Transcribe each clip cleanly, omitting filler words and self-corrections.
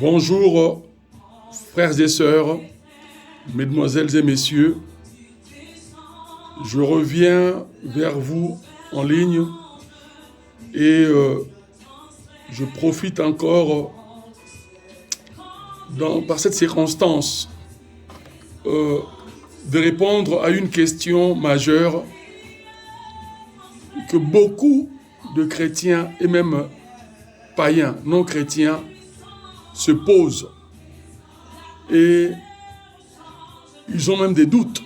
Bonjour, frères et sœurs, mesdemoiselles et messieurs. Je reviens vers vous en ligne et je profite encore par cette circonstance de répondre à une question majeure que beaucoup de chrétiens et même païens, non chrétiens, se posent. Et ils ont même des doutes.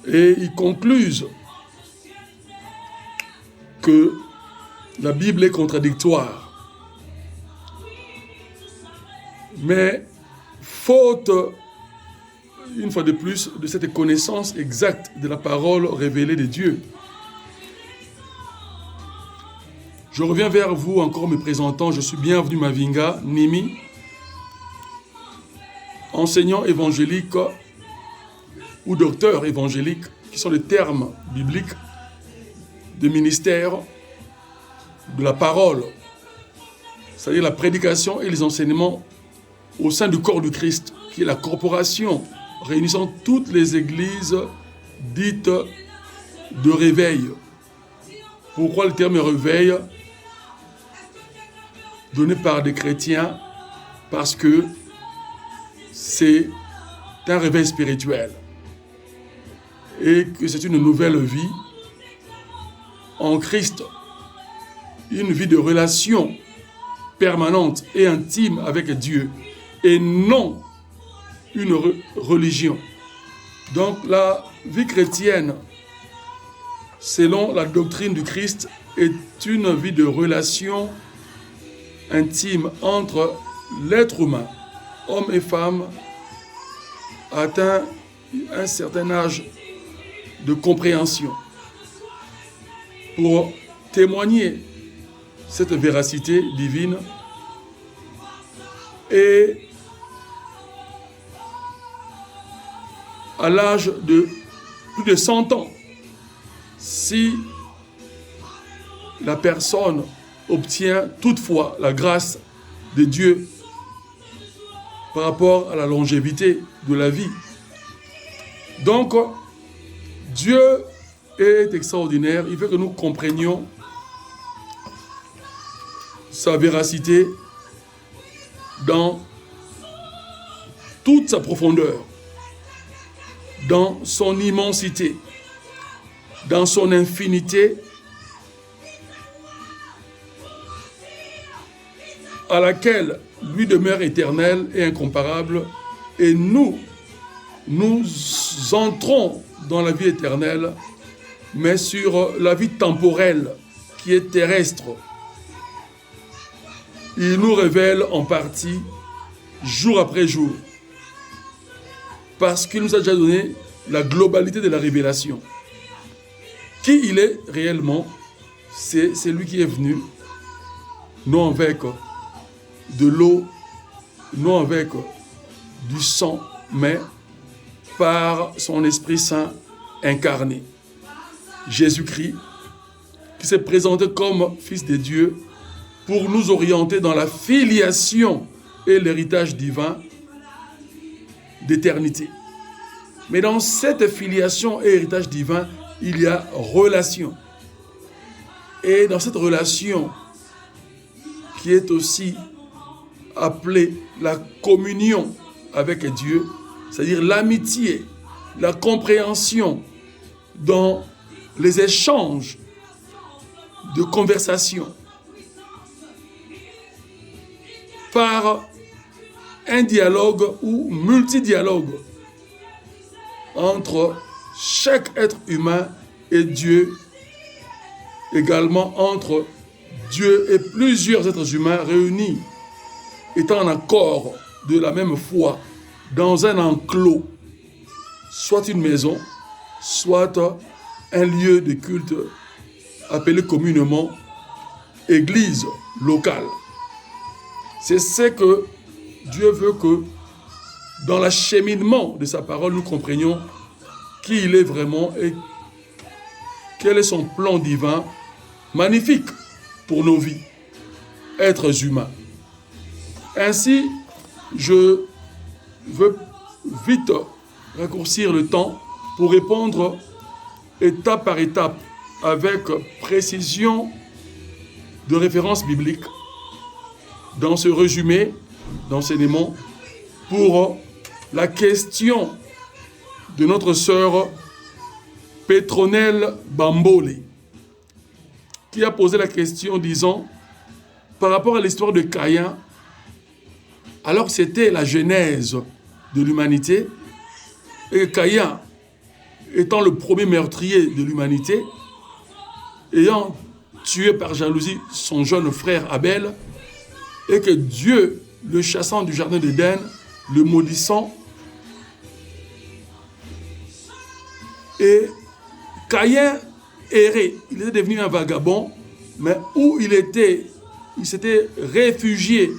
Et ils concluent que la Bible est contradictoire. Mais faute, une fois de plus, de cette connaissance exacte de la parole révélée de Dieu, je reviens vers vous encore me présentant. Je suis Bienvenu Mavinga Nimi, enseignant évangélique ou docteur évangélique, qui sont les termes bibliques de ministère de la parole, c'est-à-dire la prédication et les enseignements au sein du corps du Christ, qui est la corporation réunissant toutes les églises dites de réveil. Pourquoi le terme réveil donné par des chrétiens? Parce que c'est un réveil spirituel et que c'est une nouvelle vie en Christ, une vie de relation permanente et intime avec Dieu et non une religion. Donc la vie chrétienne, selon la doctrine du Christ, est une vie de relation intime entre l'être humain, homme et femme, atteint un certain âge de compréhension. Pour témoigner cette véracité divine et à l'âge de plus de 100 ans, si la personne obtient toutefois la grâce de Dieu par rapport à la longévité de la vie. Donc, Dieu est extraordinaire. Il veut que nous comprenions sa véracité dans toute sa profondeur, dans son immensité, dans son infinité, à laquelle lui demeure éternel et incomparable, et nous entrons dans la vie éternelle, mais sur la vie temporelle qui est terrestre. Il nous révèle en partie, jour après jour, parce qu'il nous a déjà donné la globalité de la révélation. Qui il est réellement, c'est lui qui est venu, non avec de l'eau, non avec du sang, mais par son Esprit Saint incarné. Jésus-Christ, qui s'est présenté comme Fils de Dieu pour nous orienter dans la filiation et l'héritage divin d'éternité. Mais dans cette filiation et héritage divin, il y a relation. Et dans cette relation, qui est aussi appelée la communion avec Dieu, c'est-à-dire l'amitié, la compréhension dans les échanges de conversation, par un dialogue ou multidialogue entre chaque être humain et Dieu, également entre Dieu et plusieurs êtres humains réunis, étant en accord de la même foi, dans un enclos, soit une maison, soit un lieu de culte appelé communément église locale. C'est ce que Dieu veut que, dans l'acheminement de sa parole, nous comprenions qui il est vraiment et quel est son plan divin magnifique pour nos vies, êtres humains. Ainsi, je veux vite raccourcir le temps pour répondre étape par étape avec précision de références bibliques dans ce résumé d'enseignement pour la question de notre sœur Petronelle Bambole, qui a posé la question disant, par rapport à l'histoire de Caïn, alors que c'était la genèse de l'humanité, et Caïn étant le premier meurtrier de l'humanité, ayant tué par jalousie son jeune frère Abel, et que Dieu, le chassant du jardin d'Éden, le maudissant, et Caïn errait, il était devenu un vagabond, mais où il s'était réfugié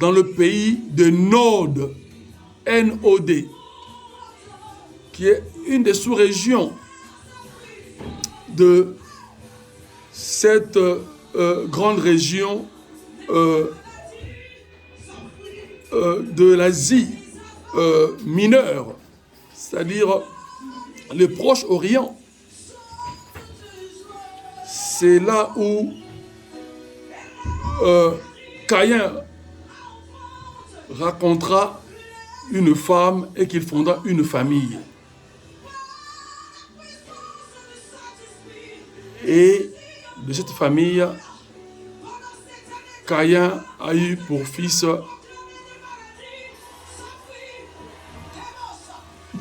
dans le pays de Nod, N-O-D, qui est une des sous-régions de cette grande région de l'Asie mineure, c'est-à-dire le Proche-Orient. C'est là où Caïn rencontra une femme et qu'il fonda une famille. Et de cette famille, Caïn a eu pour fils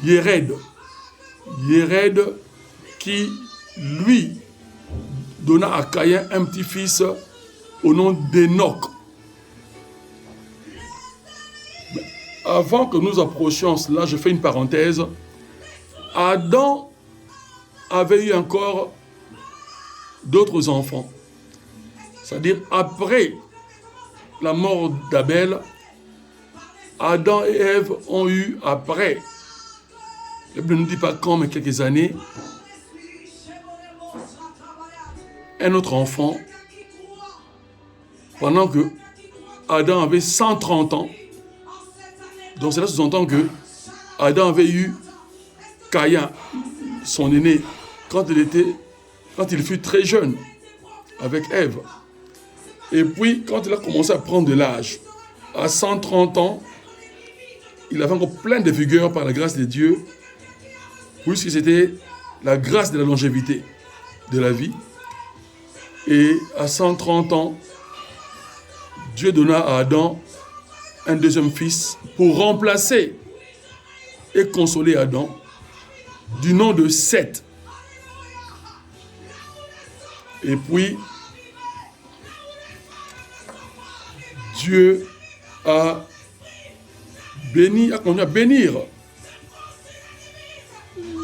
Yéred. Yéred qui, lui, donna à Caïn un petit-fils au nom d'Enoch. Avant que nous approchions cela, je fais une parenthèse. Adam avait eu encore d'autres enfants. C'est-à-dire, après la mort d'Abel, Adam et Ève ont eu, après, la Bible ne dit pas quand, mais quelques années, un autre enfant, pendant que Adam avait 130 ans. Donc cela sous-entend que Adam avait eu Caïn, son aîné, quand il fut très jeune, avec Ève. Et puis, quand il a commencé à prendre de l'âge, à 130 ans, il avait encore plein de vigueur par la grâce de Dieu, puisque c'était la grâce de la longévité de la vie. Et à 130 ans, Dieu donna à Adam un deuxième fils pour remplacer et consoler Adam, du nom de Seth. Et puis, Dieu a continué à bénir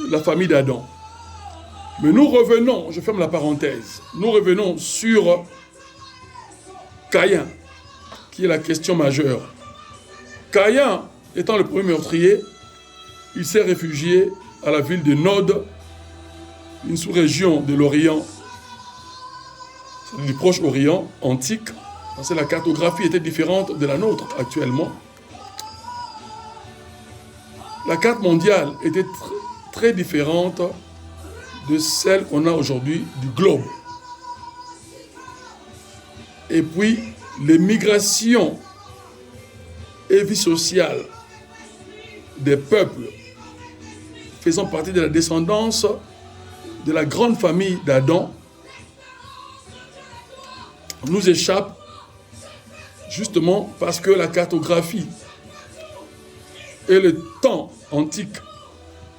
la famille d'Adam. Mais nous revenons, je ferme la parenthèse, nous revenons sur Caïn, qui est la question majeure. Caïn, étant le premier meurtrier, il s'est réfugié à la ville de Nod, une sous-région de l'Orient, du Proche-Orient antique, parce que la cartographie était différente de la nôtre actuellement. La carte mondiale était très différente de celle qu'on a aujourd'hui du globe. Et puis, les migrations et vie sociale des peuples faisant partie de la descendance de la grande famille d'Adam nous échappent justement parce que la cartographie et le temps antique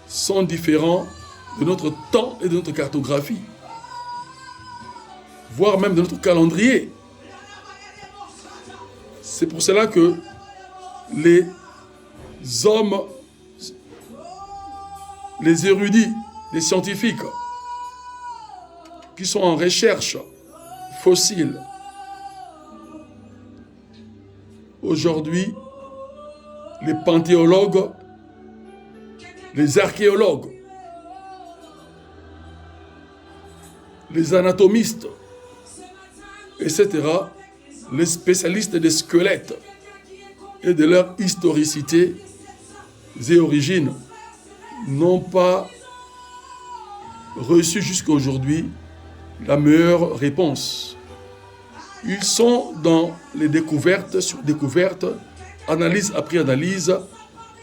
sont différents de notre temps et de notre cartographie, voire même de notre calendrier. C'est pour cela que les hommes, les érudits, les scientifiques qui sont en recherche fossile, aujourd'hui, les panthéologues, les archéologues, les anatomistes, etc., les spécialistes des squelettes, et de leur historicité et origines n'ont pas reçu jusqu'à aujourd'hui la meilleure réponse. Ils sont dans les découvertes sur découvertes, analyse après analyse,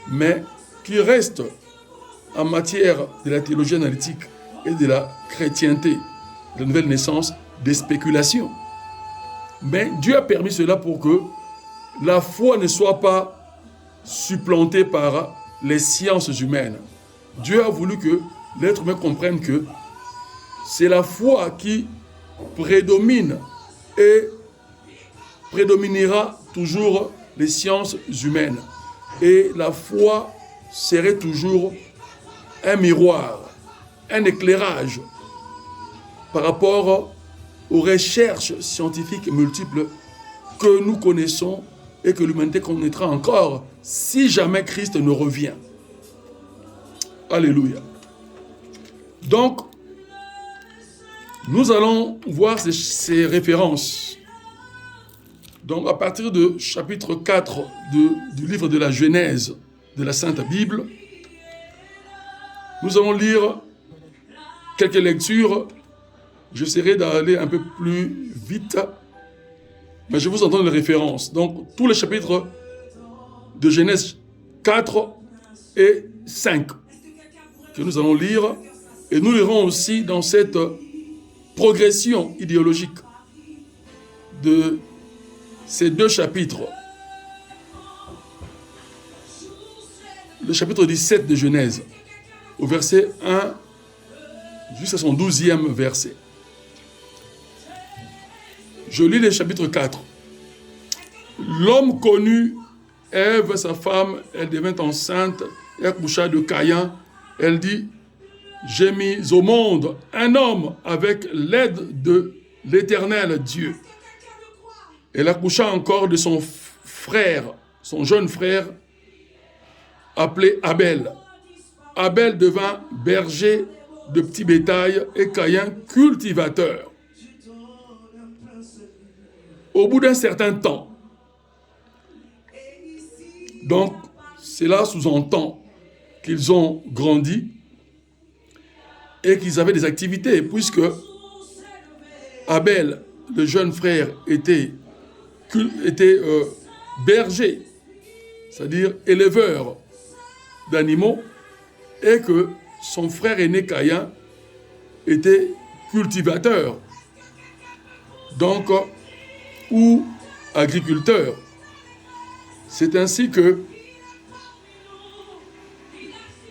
mais qui restent en matière de la théologie analytique et de la chrétienté, de la nouvelle naissance, des spéculations. Mais Dieu a permis cela pour que la foi ne soit pas supplantée par les sciences humaines. Dieu a voulu que l'être humain comprenne que c'est la foi qui prédomine et prédominera toujours les sciences humaines. Et la foi serait toujours un miroir, un éclairage par rapport aux recherches scientifiques multiples que nous connaissons et que l'humanité connaîtra encore si jamais Christ ne revient. Alléluia. Donc, nous allons voir ces références. Donc, à partir de chapitre 4 du livre de la Genèse de la Sainte Bible, nous allons lire quelques lectures. J'essaierai d'aller un peu plus vite, mais je vous en donne les références. Donc, tous les chapitres de Genèse 4 et 5 que nous allons lire, et nous lirons aussi dans cette progression idéologique de ces deux chapitres. Le chapitre 17 de Genèse, au verset 1 jusqu'à son 12e verset. Je lis le chapitre 4. L'homme connut Ève, sa femme, elle devint enceinte et accoucha de Caïn. Elle dit, j'ai mis au monde un homme avec l'aide de l'Éternel Dieu. Elle accoucha encore de son frère, son jeune frère, appelé Abel. Abel devint berger de petits bétail et Caïn cultivateur. Au bout d'un certain temps, donc cela sous-entend qu'ils ont grandi et qu'ils avaient des activités, puisque Abel, le jeune frère, était berger, c'est-à-dire éleveur d'animaux, et que son frère aîné Caïn était cultivateur, donc, ou agriculteur. C'est ainsi que,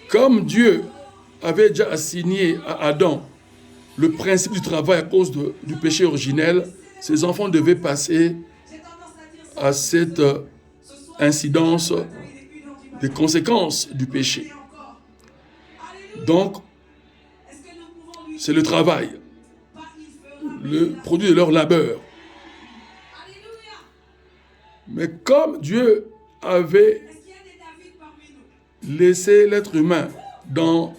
comme Dieu avait déjà assigné à Adam le principe du travail à cause du péché originel, ses enfants devaient passer à cette incidence des conséquences du péché. Donc, c'est le travail, le produit de leur labeur. Mais comme Dieu avait laissé l'être humain dans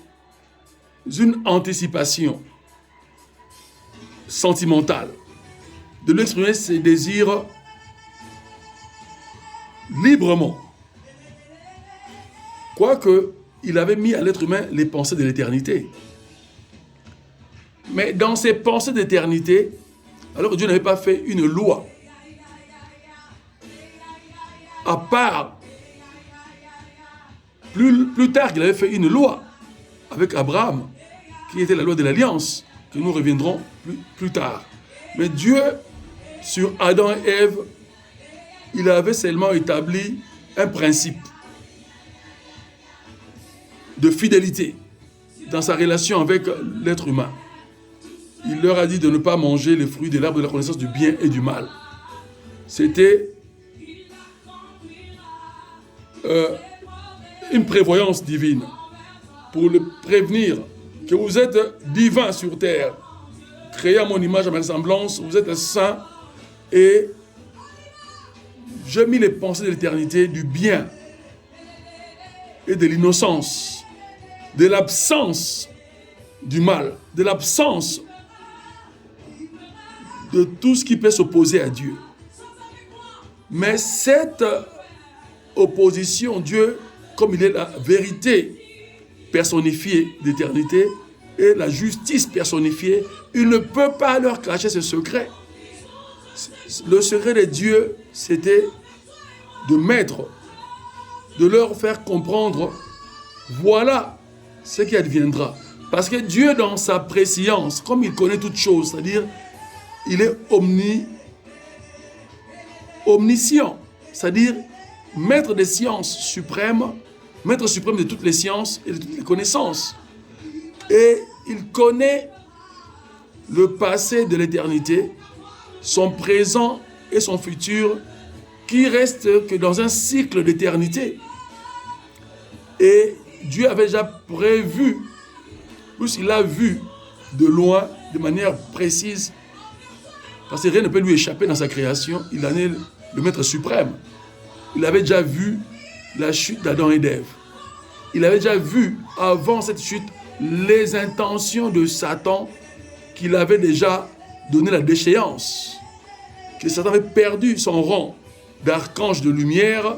une anticipation sentimentale de l'exprimer ses désirs librement, quoique il avait mis à l'être humain les pensées de l'éternité. Mais dans ces pensées d'éternité, alors que Dieu n'avait pas fait une loi, à part, plus tard qu'il avait fait une loi avec Abraham, qui était la loi de l'alliance, que nous reviendrons plus tard. Mais Dieu, sur Adam et Ève, il avait seulement établi un principe de fidélité dans sa relation avec l'être humain. Il leur a dit de ne pas manger les fruits de l'arbre de la connaissance du bien et du mal. C'était une prévoyance divine pour le prévenir que vous êtes divin sur terre, créé à mon image, à ma ressemblance, vous êtes saints et j'ai mis les pensées de l'éternité, du bien et de l'innocence, de l'absence du mal, de l'absence de tout ce qui peut s'opposer à Dieu. Mais cette opposition. Dieu, comme il est la vérité personnifiée d'éternité et la justice personnifiée, il ne peut pas leur cacher ce secret. Le secret de Dieu, c'était de leur faire comprendre, voilà ce qui adviendra. Parce que Dieu, dans sa préscience, comme il connaît toutes choses, c'est-à-dire, il est omniscient, c'est-à-dire maître des sciences suprêmes, maître suprême de toutes les sciences et de toutes les connaissances. Et il connaît le passé de l'éternité, son présent et son futur, qui restent que dans un cycle d'éternité. Et Dieu avait déjà prévu, puisqu'il a vu de loin, de manière précise, parce que rien ne peut lui échapper dans sa création, il en est le maître suprême. Il avait déjà vu la chute d'Adam et d'Ève. Il avait déjà vu, avant cette chute, les intentions de Satan, qu'il avait déjà donné la déchéance. Que Satan avait perdu son rang d'archange de lumière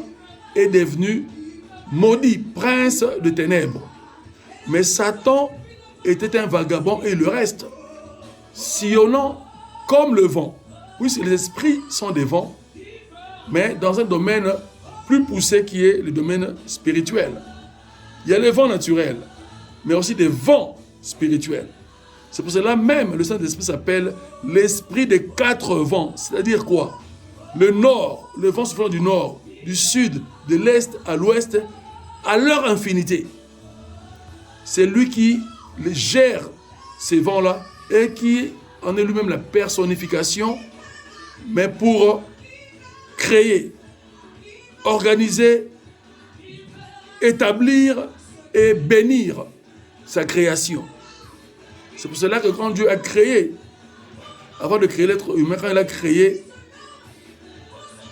et devenu maudit, prince de ténèbres. Mais Satan était un vagabond et le reste, sillonnant comme le vent. Puisque les esprits sont des vents, mais dans un domaine plus poussé qui est le domaine spirituel. Il y a les vents naturels, mais aussi des vents spirituels. C'est pour cela même le Saint-Esprit s'appelle l'esprit des quatre vents. C'est-à-dire quoi? Le nord, le vent soufflant du nord, du sud, de l'est à l'ouest, à leur infinité. C'est lui qui gère ces vents-là et qui en est lui-même la personnification, mais pour créer, organiser, établir et bénir sa création. C'est pour cela que quand Dieu a créé, avant de créer l'être humain, quand il a créé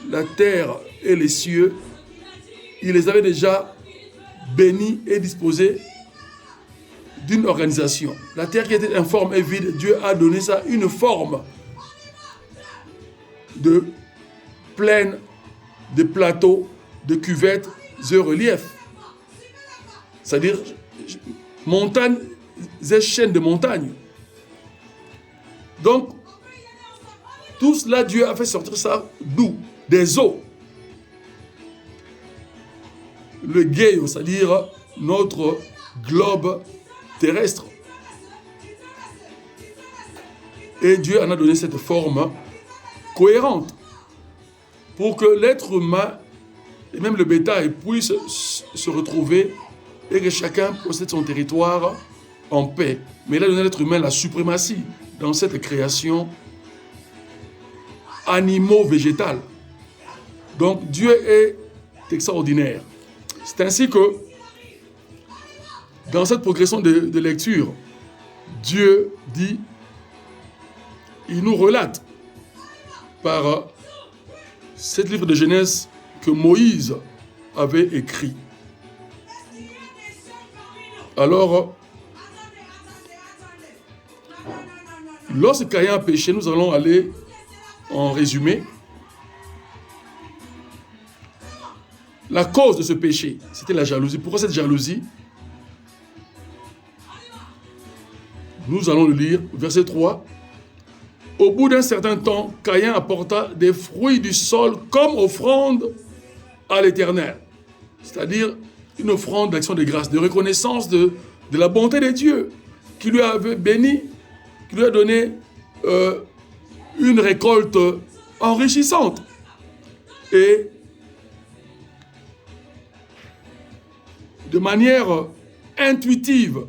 la terre et les cieux, il les avait déjà bénis et disposés d'une organisation. La terre qui était informe et vide, Dieu a donné ça une forme de plaine, de plateaux, de cuvettes et reliefs. C'est-à-dire montagnes et chaînes de montagnes. Donc, tout cela, Dieu a fait sortir ça d'où? Des eaux. Le Gaïo, c'est-à-dire notre globe terrestre. Et Dieu en a donné cette forme cohérente pour que l'être humain et même le bétail puissent se retrouver et que chacun possède son territoire en paix. Mais il a donné à l'être humain la suprématie dans cette création animaux-végétale. Donc Dieu est extraordinaire. C'est ainsi que dans cette progression de lecture, Dieu dit, il nous relate par ce livre de Genèse que Moïse avait écrit. Alors, lorsque Caïn a péché, nous allons aller en résumé. La cause de ce péché, c'était la jalousie. Pourquoi cette jalousie? Nous allons le lire, verset 3. Au bout d'un certain temps, Caïn apporta des fruits du sol comme offrande à l'Éternel. C'est-à-dire une offrande d'action de grâce, de reconnaissance de la bonté de Dieu, qui lui avait béni, qui lui a donné une récolte enrichissante. Et de manière intuitive,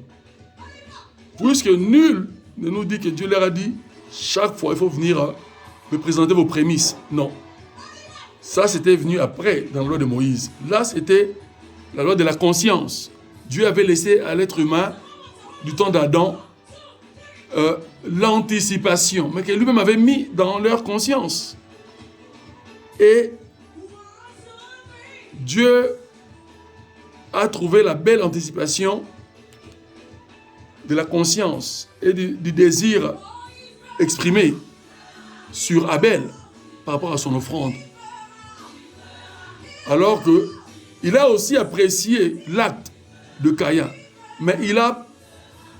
puisque nul ne nous dit que Dieu leur a dit, chaque fois il faut venir me présenter vos prémices. Non. Ça, c'était venu après, dans la loi de Moïse. Là, c'était la loi de la conscience. Dieu avait laissé à l'être humain, du temps d'Adam, l'anticipation, mais que lui-même avait mis dans leur conscience. Et Dieu a trouvé la belle anticipation de la conscience et du désir exprimé sur Abel par rapport à son offrande. Alors que Il a aussi apprécié l'acte de Caïn, mais il a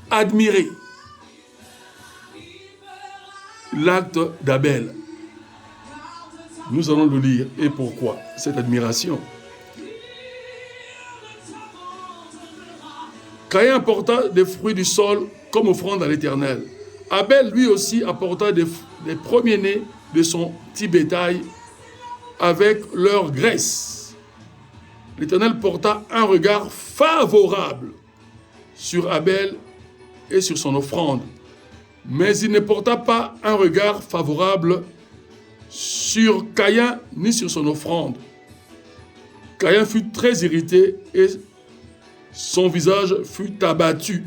admiré l'acte d'Abel. Nous allons le lire. Et pourquoi cette admiration? Caïn apporta des fruits du sol comme offrande à l'Éternel. Abel, lui aussi, apporta des premiers-nés de son petit bétail avec leur graisse. L'Éternel porta un regard favorable sur Abel et sur son offrande, mais il ne porta pas un regard favorable sur Caïn ni sur son offrande. Caïn fut très irrité et son visage fut abattu.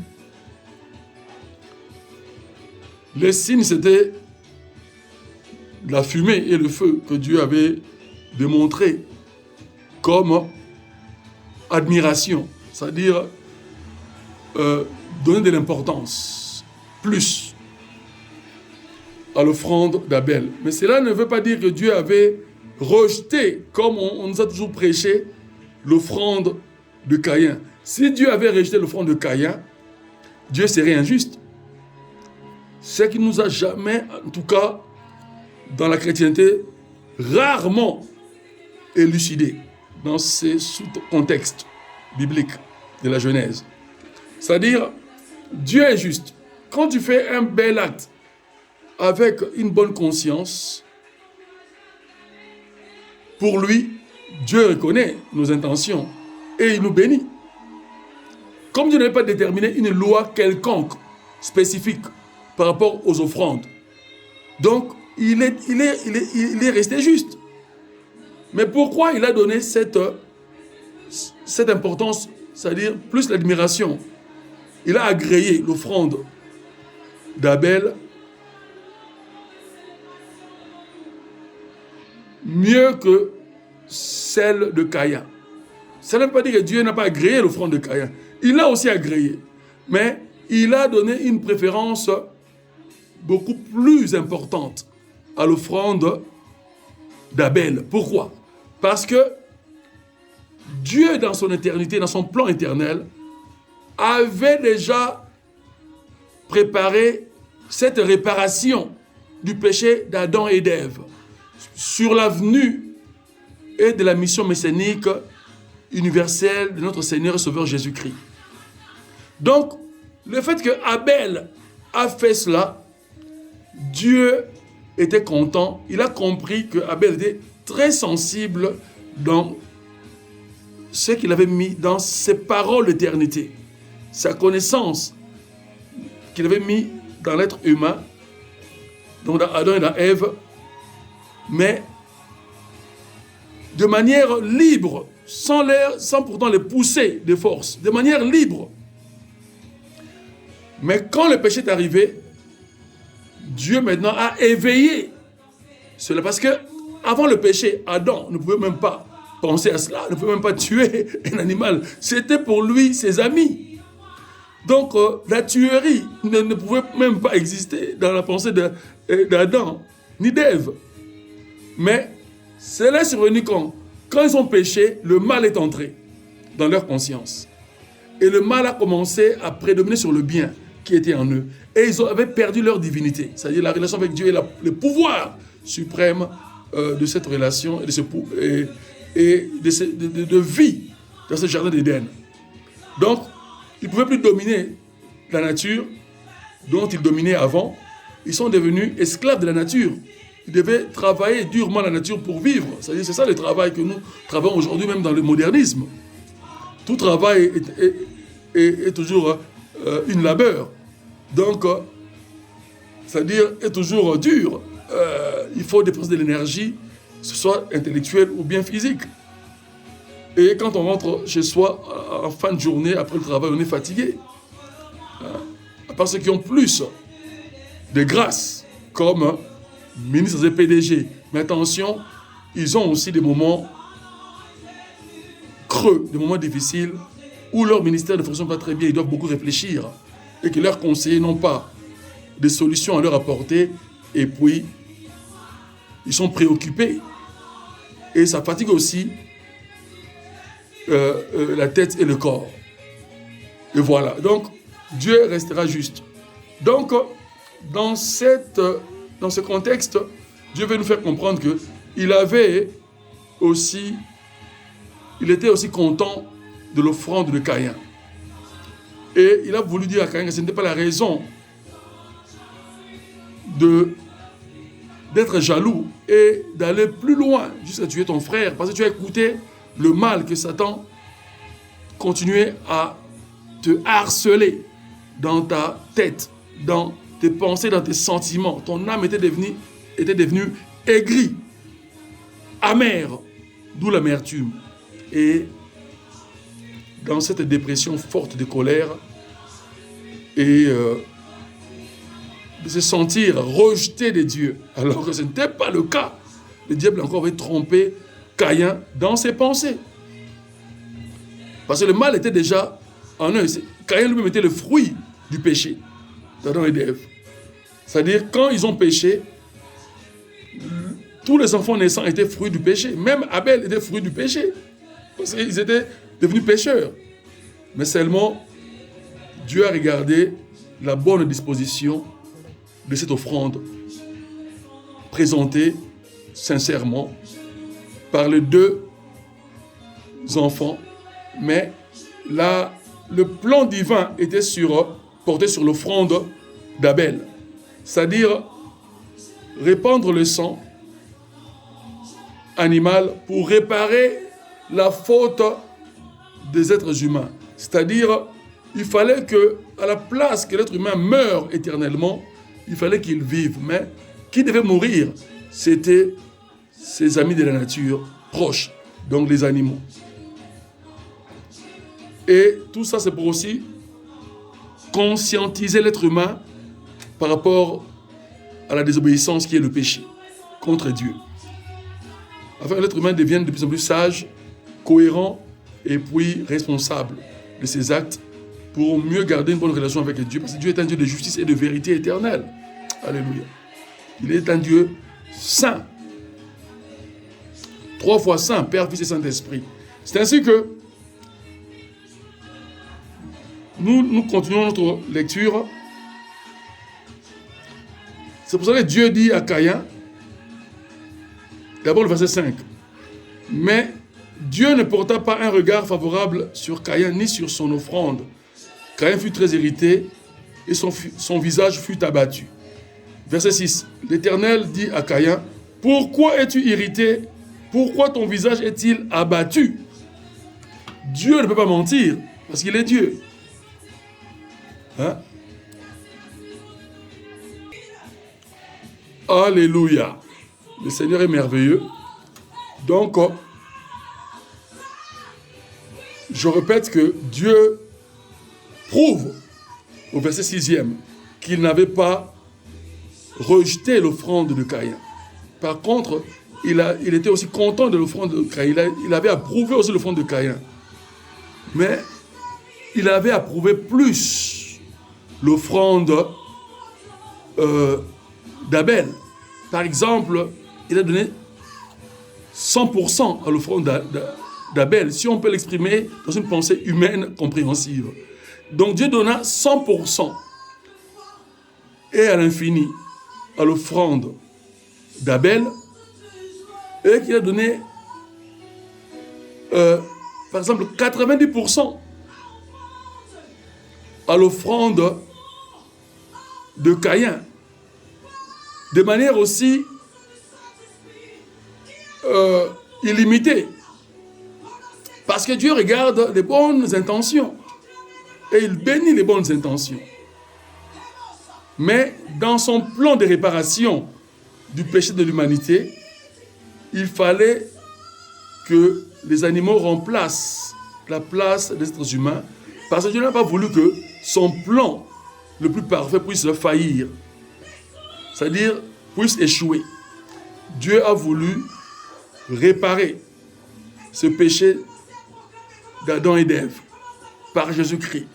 Les signes, c'était la fumée et le feu que Dieu avait démontré comme admiration, c'est-à-dire donner de l'importance, plus à l'offrande d'Abel. Mais cela ne veut pas dire que Dieu avait rejeté, comme on nous a toujours prêché, l'offrande de Caïn. Si Dieu avait rejeté l'offrande de Caïn, Dieu serait injuste. Ce qui nous a jamais, en tout cas dans la chrétienté, rarement élucidé dans ces sous-contextes bibliques de la Genèse. C'est-à-dire, Dieu est juste. Quand tu fais un bel acte avec une bonne conscience, pour lui, Dieu reconnaît nos intentions et il nous bénit. Comme Dieu n'avait pas déterminé une loi quelconque, spécifique, par rapport aux offrandes. Donc, il est resté juste. Mais pourquoi il a donné cette importance, c'est-à-dire plus l'admiration? Il a agréé l'offrande d'Abel mieux que celle de Caïn. Ça ne veut pas dire que Dieu n'a pas agréé l'offrande de Caïn. Il l'a aussi agréé. Mais il a donné une préférence beaucoup plus importante à l'offrande d'Abel. Pourquoi? Parce que Dieu, dans son éternité, dans son plan éternel, avait déjà préparé cette réparation du péché d'Adam et d'Ève sur la venue et de la mission messianique universelle de notre Seigneur et Sauveur Jésus-Christ. Donc, le fait que Abel a fait cela, Dieu était content. Il a compris que Abel était très sensible dans ce qu'il avait mis dans ses paroles d'éternité, sa connaissance qu'il avait mis dans l'être humain, donc dans Adam et dans Ève, mais de manière libre, sans pourtant les pousser de force, de manière libre. Mais quand le péché est arrivé, Dieu maintenant a éveillé cela. Parce que avant le péché, Adam ne pouvait même pas penser à cela, ne pouvait même pas tuer un animal. C'était pour lui ses amis. Donc la tuerie ne pouvait même pas exister dans la pensée d'Adam ni d'Ève. Mais cela est survenu quand ils ont péché, le mal est entré dans leur conscience. Et le mal a commencé à prédominer sur le bien qui était en eux. Et ils avaient perdu leur divinité, c'est-à-dire la relation avec Dieu et le pouvoir suprême de cette relation et de vie dans ce jardin d'Éden. Donc, ils ne pouvaient plus dominer la nature dont ils dominaient avant. Ils sont devenus esclaves de la nature. Ils devaient travailler durement la nature pour vivre. C'est-à-dire, c'est ça le travail que nous travaillons aujourd'hui, même dans le modernisme. Tout travail est toujours une labeur. Donc, c'est-à-dire, est toujours dur. Il faut dépenser de l'énergie, que ce soit intellectuelle ou bien physique. Et quand on rentre chez soi, en fin de journée, après le travail, on est fatigué. À part ceux qui ont plus de grâce, comme ministres et PDG. Mais attention, ils ont aussi des moments creux, des moments difficiles, où leur ministère ne fonctionne pas très bien, ils doivent beaucoup réfléchir, et que leurs conseillers n'ont pas de solutions à leur apporter, et puis ils sont préoccupés. Et ça fatigue aussi la tête et le corps. Et voilà. Donc, Dieu restera juste. Donc, dans ce contexte, Dieu veut nous faire comprendre qu'il était aussi content de l'offrande de Caïn. Et il a voulu dire à Caïn que ce n'était pas la raison d'être jaloux et d'aller plus loin jusqu'à tuer ton frère, parce que tu as écouté le mal que Satan continuait à te harceler dans ta tête, dans tes pensées, dans tes sentiments. Ton âme était devenue aigrie, amère, d'où l'amertume. Et dans cette dépression forte de colère et de se sentir rejeté de Dieu, alors que ce n'était pas le cas. Le diable encore avait trompé Caïn dans ses pensées. Parce que le mal était déjà en eux. Caïn lui-même était le fruit du péché d'Adam et d'Ève. C'est-à-dire, quand ils ont péché, tous les enfants naissants étaient fruits du péché. Même Abel était fruit du péché. Parce qu'ils étaient devenus pécheurs. Mais seulement, Dieu a regardé la bonne disposition de cette offrande présentée sincèrement par les deux enfants. Mais là, le plan divin était porté sur l'offrande d'Abel. C'est-à-dire répandre le sang animal pour réparer la faute des êtres humains. C'est-à-dire, il fallait que, à la place que l'être humain meure éternellement, il fallait qu'il vive. Mais qui devait mourir? C'était ses amis de la nature proches, donc les animaux. Et tout ça, c'est pour aussi conscientiser l'être humain par rapport à la désobéissance qui est le péché contre Dieu. Afin que l'être humain devienne de plus en plus sage, cohérent et puis responsable de ses actes pour mieux garder une bonne relation avec Dieu. Parce que Dieu est un Dieu de justice et de vérité éternelle. Alléluia. Il est un Dieu saint. 3 fois saint, Père, Fils et Saint-Esprit. C'est ainsi que nous continuons notre lecture. C'est pour ça que Dieu dit à Caïn, d'abord le verset 5, « Mais Dieu ne porta pas un regard favorable sur Caïn ni sur son offrande. Caïn fut très irrité et son visage fut abattu. » Verset 6, « L'Éternel dit à Caïn, « Pourquoi es-tu irrité? Pourquoi ton visage est-il abattu ?» Dieu ne peut pas mentir parce qu'il est Dieu. Hein? Alléluia. Le Seigneur est merveilleux. Donc, je répète que Dieu prouve au verset 6e qu'il n'avait pas rejeté l'offrande de Caïn. Par contre, il était aussi content de l'offrande de Caïn. Il avait approuvé aussi l'offrande de Caïn. Mais il avait approuvé plus l'offrande d'Abel. Par exemple, il a donné 100% à l'offrande d'Abel, si on peut l'exprimer dans une pensée humaine compréhensive. Donc Dieu donna 100% et à l'infini à l'offrande d'Abel, et qu'il a donné, par exemple, 90% à l'offrande de Caïn, de manière aussi illimitée. Parce que Dieu regarde les bonnes intentions et il bénit les bonnes intentions. Mais dans son plan de réparation du péché de l'humanité, il fallait que les animaux remplacent la place des êtres humains, parce que Dieu n'a pas voulu que son plan le plus parfait puisse faillir, c'est-à-dire puisse échouer. Dieu a voulu réparer ce péché d'Adam et d'Ève par Jésus-Christ.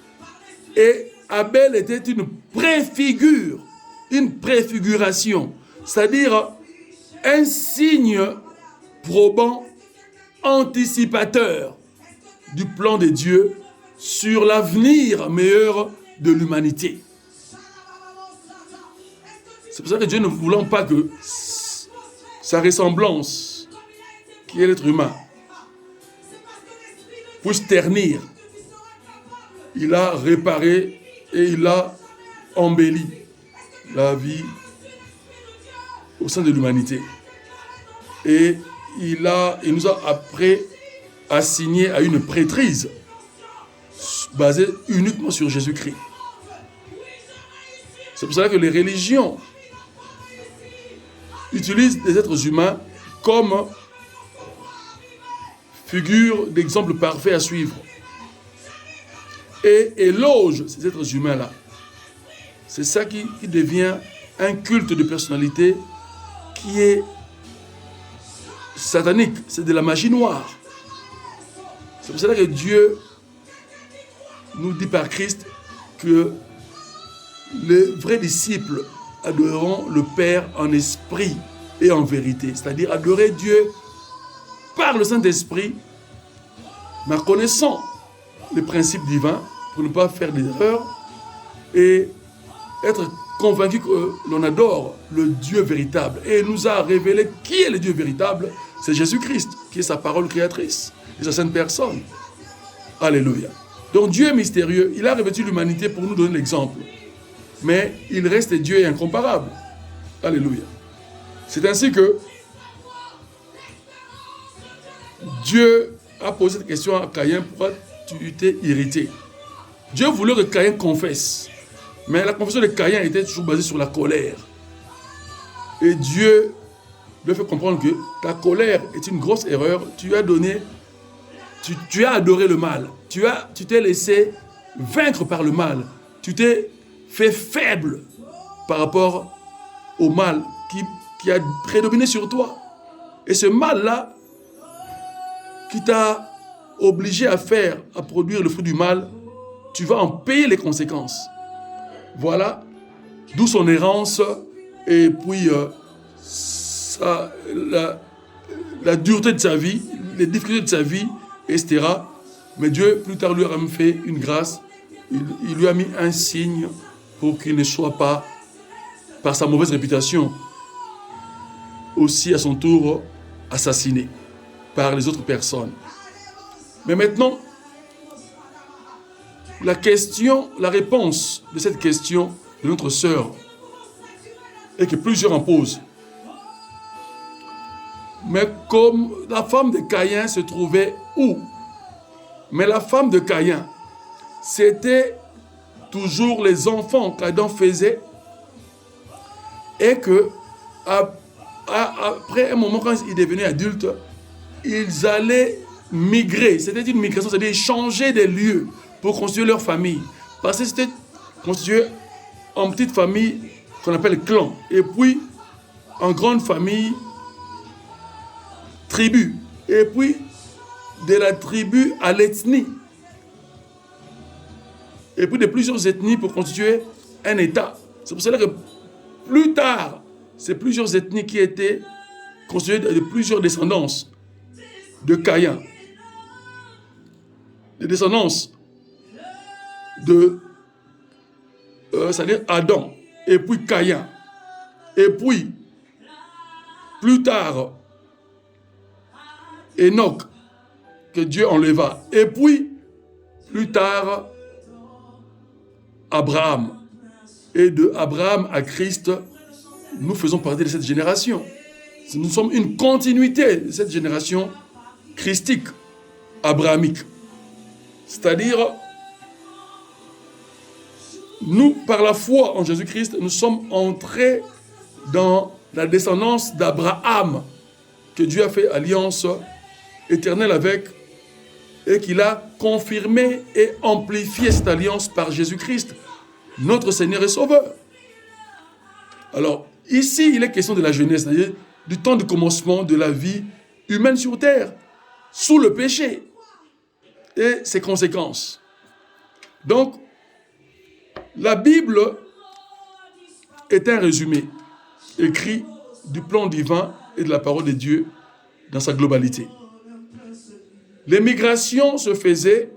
Et Abel était une préfiguration, c'est-à-dire un signe probant, anticipateur du plan de Dieu sur l'avenir meilleur de l'humanité. C'est pour ça que Dieu ne voulant pas que sa ressemblance, qui est l'être humain, puisse ternir, il a réparé et il a embelli la vie au sein de l'humanité. Et il nous a après assigné à une prêtrise basée uniquement sur Jésus-Christ. C'est pour cela que les religions utilisent les êtres humains comme figure d'exemple parfait à suivre. Et éloge ces êtres humains-là. C'est ça qui devient un culte de personnalité qui est satanique. C'est de la magie noire. C'est pour cela que Dieu nous dit par Christ que les vrais disciples adoreront le Père en esprit et en vérité. C'est-à-dire adorer Dieu par le Saint-Esprit, mais en connaissant les principes divins pour ne pas faire d'erreur et être convaincu que l'on adore le Dieu véritable. Et il nous a révélé qui est le Dieu véritable. C'est Jésus-Christ, qui est sa parole créatrice et sa sainte personne. Alléluia. Donc Dieu est mystérieux. Il a revêtu l'humanité pour nous donner l'exemple. Mais il reste Dieu et incomparable. Alléluia. C'est ainsi que Dieu a posé cette question à Caïn. Pourquoi tu t'es irrité? Dieu voulait que Caïn confesse. Mais la confession de Caïn était toujours basée sur la colère. Et Dieu lui a fait comprendre que ta colère est une grosse erreur. Tu as adoré le mal. Tu t'es laissé vaincre par le mal. Tu t'es fait faible par rapport au mal qui a prédominé sur toi. Et ce mal-là, qui t'a obligé à produire le fruit du mal, tu vas en payer les conséquences. Voilà, d'où son errance et puis la dureté de sa vie, les difficultés de sa vie, etc. Mais Dieu, plus tard, lui a même fait une grâce. Il lui a mis un signe pour qu'il ne soit pas, par sa mauvaise réputation, aussi à son tour assassiné par les autres personnes. Mais maintenant, la réponse de cette question de notre sœur est que plusieurs en posent. Mais comme la femme de Caïn se trouvait où? Mais la femme de Caïn, c'était toujours les enfants qu'Adam faisait et que après un moment, quand ils devenaient adultes, ils allaient migrer. C'était une migration, c'est-à-dire changer de lieux pour constituer leur famille. Parce que c'était constitué en petite famille qu'on appelle clan. Et puis, en grande famille, tribu. Et puis, de la tribu à l'ethnie. Et puis, de plusieurs ethnies pour constituer un État. C'est pour cela que plus tard, c'est plusieurs ethnies qui étaient constituées de plusieurs descendances de Caïn. Des descendances c'est-à-dire Adam, et puis Caïn, et puis, plus tard, Enoch, que Dieu enleva, et puis, plus tard, Abraham. Et de Abraham à Christ, nous faisons partie de cette génération. Nous sommes une continuité de cette génération christique, abrahamique. C'est-à-dire, nous, par la foi en Jésus-Christ, nous sommes entrés dans la descendance d'Abraham, que Dieu a fait alliance éternelle avec, et qu'il a confirmé et amplifié cette alliance par Jésus-Christ, notre Seigneur et Sauveur. Alors, ici, il est question de la jeunesse, c'est-à-dire du temps de commencement de la vie humaine sur terre, sous le péché et ses conséquences. Donc, la Bible est un résumé écrit du plan divin et de la parole de Dieu dans sa globalité. Les migrations se faisaient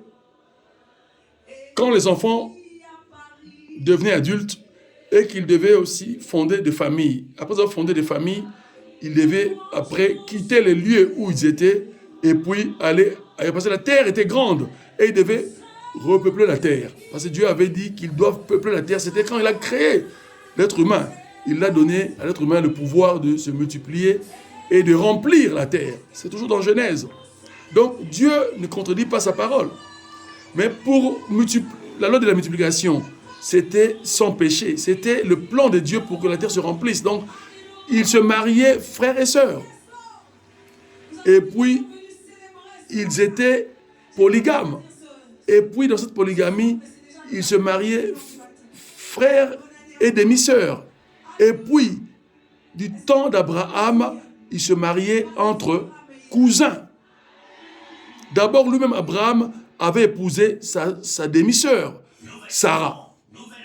quand les enfants devenaient adultes et qu'ils devaient aussi fonder des familles. Après avoir fondé des familles, ils devaient après quitter les lieux où ils étaient et puis aller ailleurs. Parce que la terre était grande et ils devaient repeupler la terre. Parce que Dieu avait dit qu'ils doivent peupler la terre. C'était quand il a créé l'être humain. Il a donné à l'être humain le pouvoir de se multiplier et de remplir la terre. C'est toujours dans Genèse. Donc Dieu ne contredit pas sa parole. Mais pour la loi de la multiplication, c'était sans péché. C'était le plan de Dieu pour que la terre se remplisse. Donc, ils se mariaient frères et sœurs. Et puis, ils étaient polygames. Et puis, dans cette polygamie, ils se mariaient frères et demi-sœurs. Et puis, du temps d'Abraham, ils se mariaient entre cousins. D'abord, lui-même, Abraham, avait épousé sa demi-sœur, Sarah.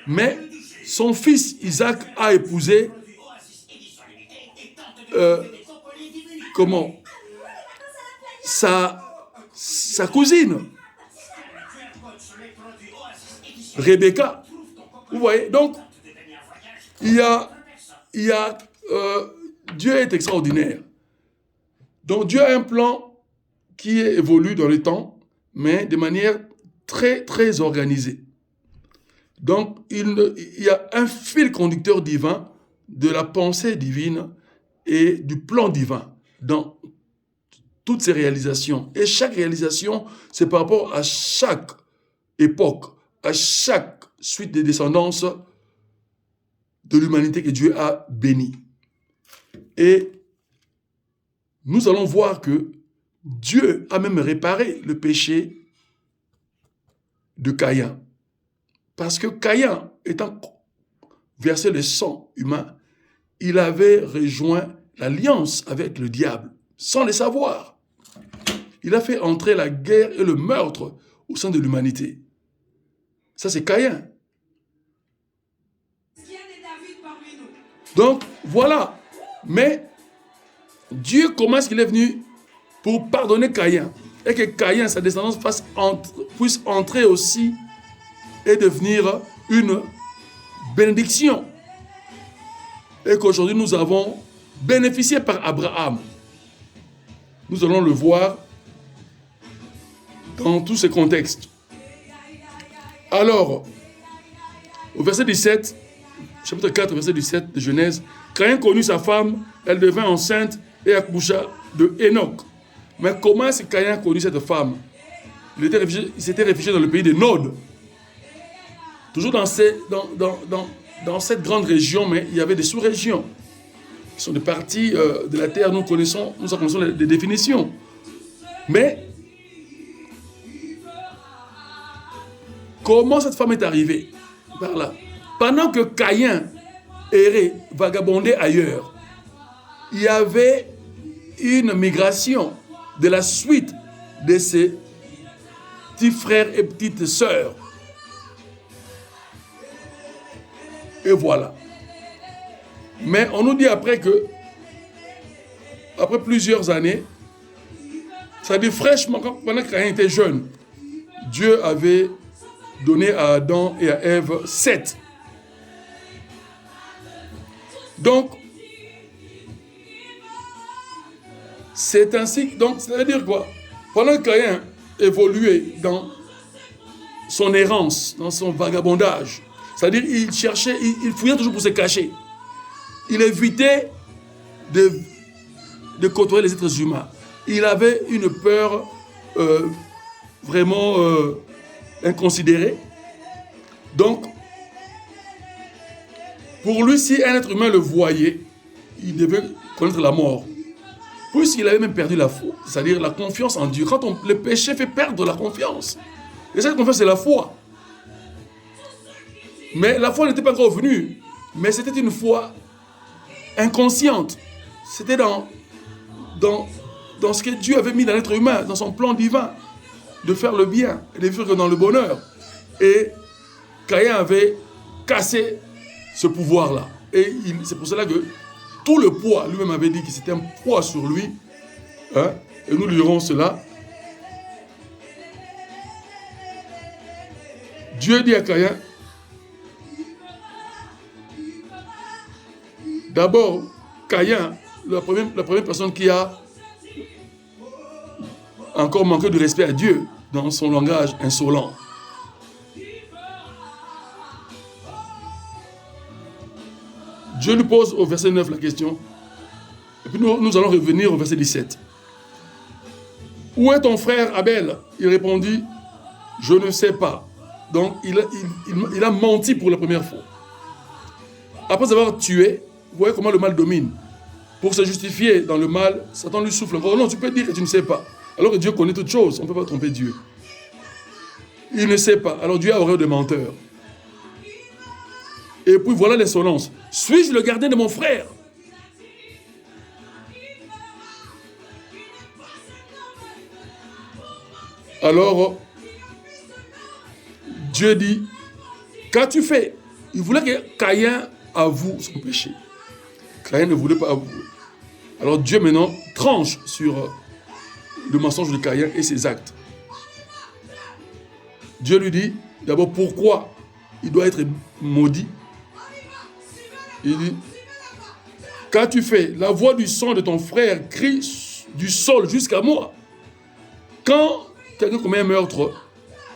Mais son fils Isaac a épousé sa cousine, Rebecca. Vous voyez, donc, Dieu est extraordinaire. Donc, Dieu a un plan qui évolue dans le temps, mais de manière très, très organisée. Donc, il y a un fil conducteur divin de la pensée divine et du plan divin dans toutes ces réalisations. Et chaque réalisation, c'est par rapport à chaque époque, à chaque suite des descendances de l'humanité que Dieu a bénie. Et nous allons voir que Dieu a même réparé le péché de Caïn. Parce que Caïn, étant versé le sang humain, il avait rejoint l'alliance avec le diable, sans le savoir. Il a fait entrer la guerre et le meurtre au sein de l'humanité. Ça, c'est Caïn. Donc, voilà. Mais Dieu, comment est-ce qu'il est venu pour pardonner Caïn? Et que Caïn, sa descendance, puisse entrer aussi et devenir une bénédiction. Et qu'aujourd'hui, nous avons bénéficié par Abraham. Nous allons le voir dans tous ces contextes. Alors, au verset 17, chapitre 4, verset 17 de Genèse, Caïn connut sa femme, elle devint enceinte et accoucha de Enoch. Mais comment est-ce que Caïn a connu cette femme? Il s'était réfugié dans le pays de Nod. Toujours dans cette grande région, mais il y avait des sous-régions qui sont des parties de la terre. Nous en connaissons les définitions. Mais comment cette femme est arrivée par là? Pendant que Caïn errait, vagabondait ailleurs, il y avait une migration de la suite de ses petits frères et petites sœurs. Et voilà. Mais on nous dit après que, après plusieurs années, ça dit fraîchement, pendant que Caïn était jeune, Dieu avait donné à Adam et à Ève 7. Donc, c'est ainsi. Donc, ça veut dire quoi? Pendant que Caïn évoluait dans son errance, dans son vagabondage, c'est-à-dire il cherchait, il fouillait toujours pour se cacher. Il évitait de côtoyer les êtres humains. Il avait une peur vraiment inconsidérée. Donc, pour lui, si un être humain le voyait, il devait connaître la mort. Puisqu'il avait même perdu la foi, c'est-à-dire la confiance en Dieu. Quand le péché fait perdre la confiance. Et cette confiance, c'est la foi. Mais la foi n'était pas encore venue. Mais c'était une foi inconsciente. C'était dans ce que Dieu avait mis dans l'être humain, dans son plan divin, de faire le bien et de vivre dans le bonheur. Et Caïn avait cassé ce pouvoir-là. Et c'est pour cela que tout le poids, lui-même avait dit que c'était un poids sur lui. Hein, et nous lirons cela. Dieu dit à Caïn, d'abord, Caïn, la première personne qui a encore manqué de respect à Dieu dans son langage insolent. Dieu lui pose au verset 9 la question. Et puis nous allons revenir au verset 17. Où est ton frère Abel? Il répondit, je ne sais pas. Donc il a menti pour la première fois. Après avoir tué, vous voyez comment le mal domine. Pour se justifier dans le mal, Satan lui souffle encore. Non, tu peux dire que tu ne sais pas. Alors que Dieu connaît toutes choses. On ne peut pas tromper Dieu. Il ne sait pas. Alors Dieu a horreur de menteur. Et puis voilà l'insolence. Suis-je le gardien de mon frère? Alors, Dieu dit, qu'as-tu fait? Il voulait que Caïn avoue son péché. Caïn ne voulait pas avouer. Alors Dieu maintenant tranche sur le mensonge de Caïn et ses actes. Dieu lui dit, d'abord, pourquoi il doit être maudit? Il dit, qu'as-tu fait? La voix du sang de ton frère crie du sol jusqu'à moi. Quand quelqu'un commet un meurtre,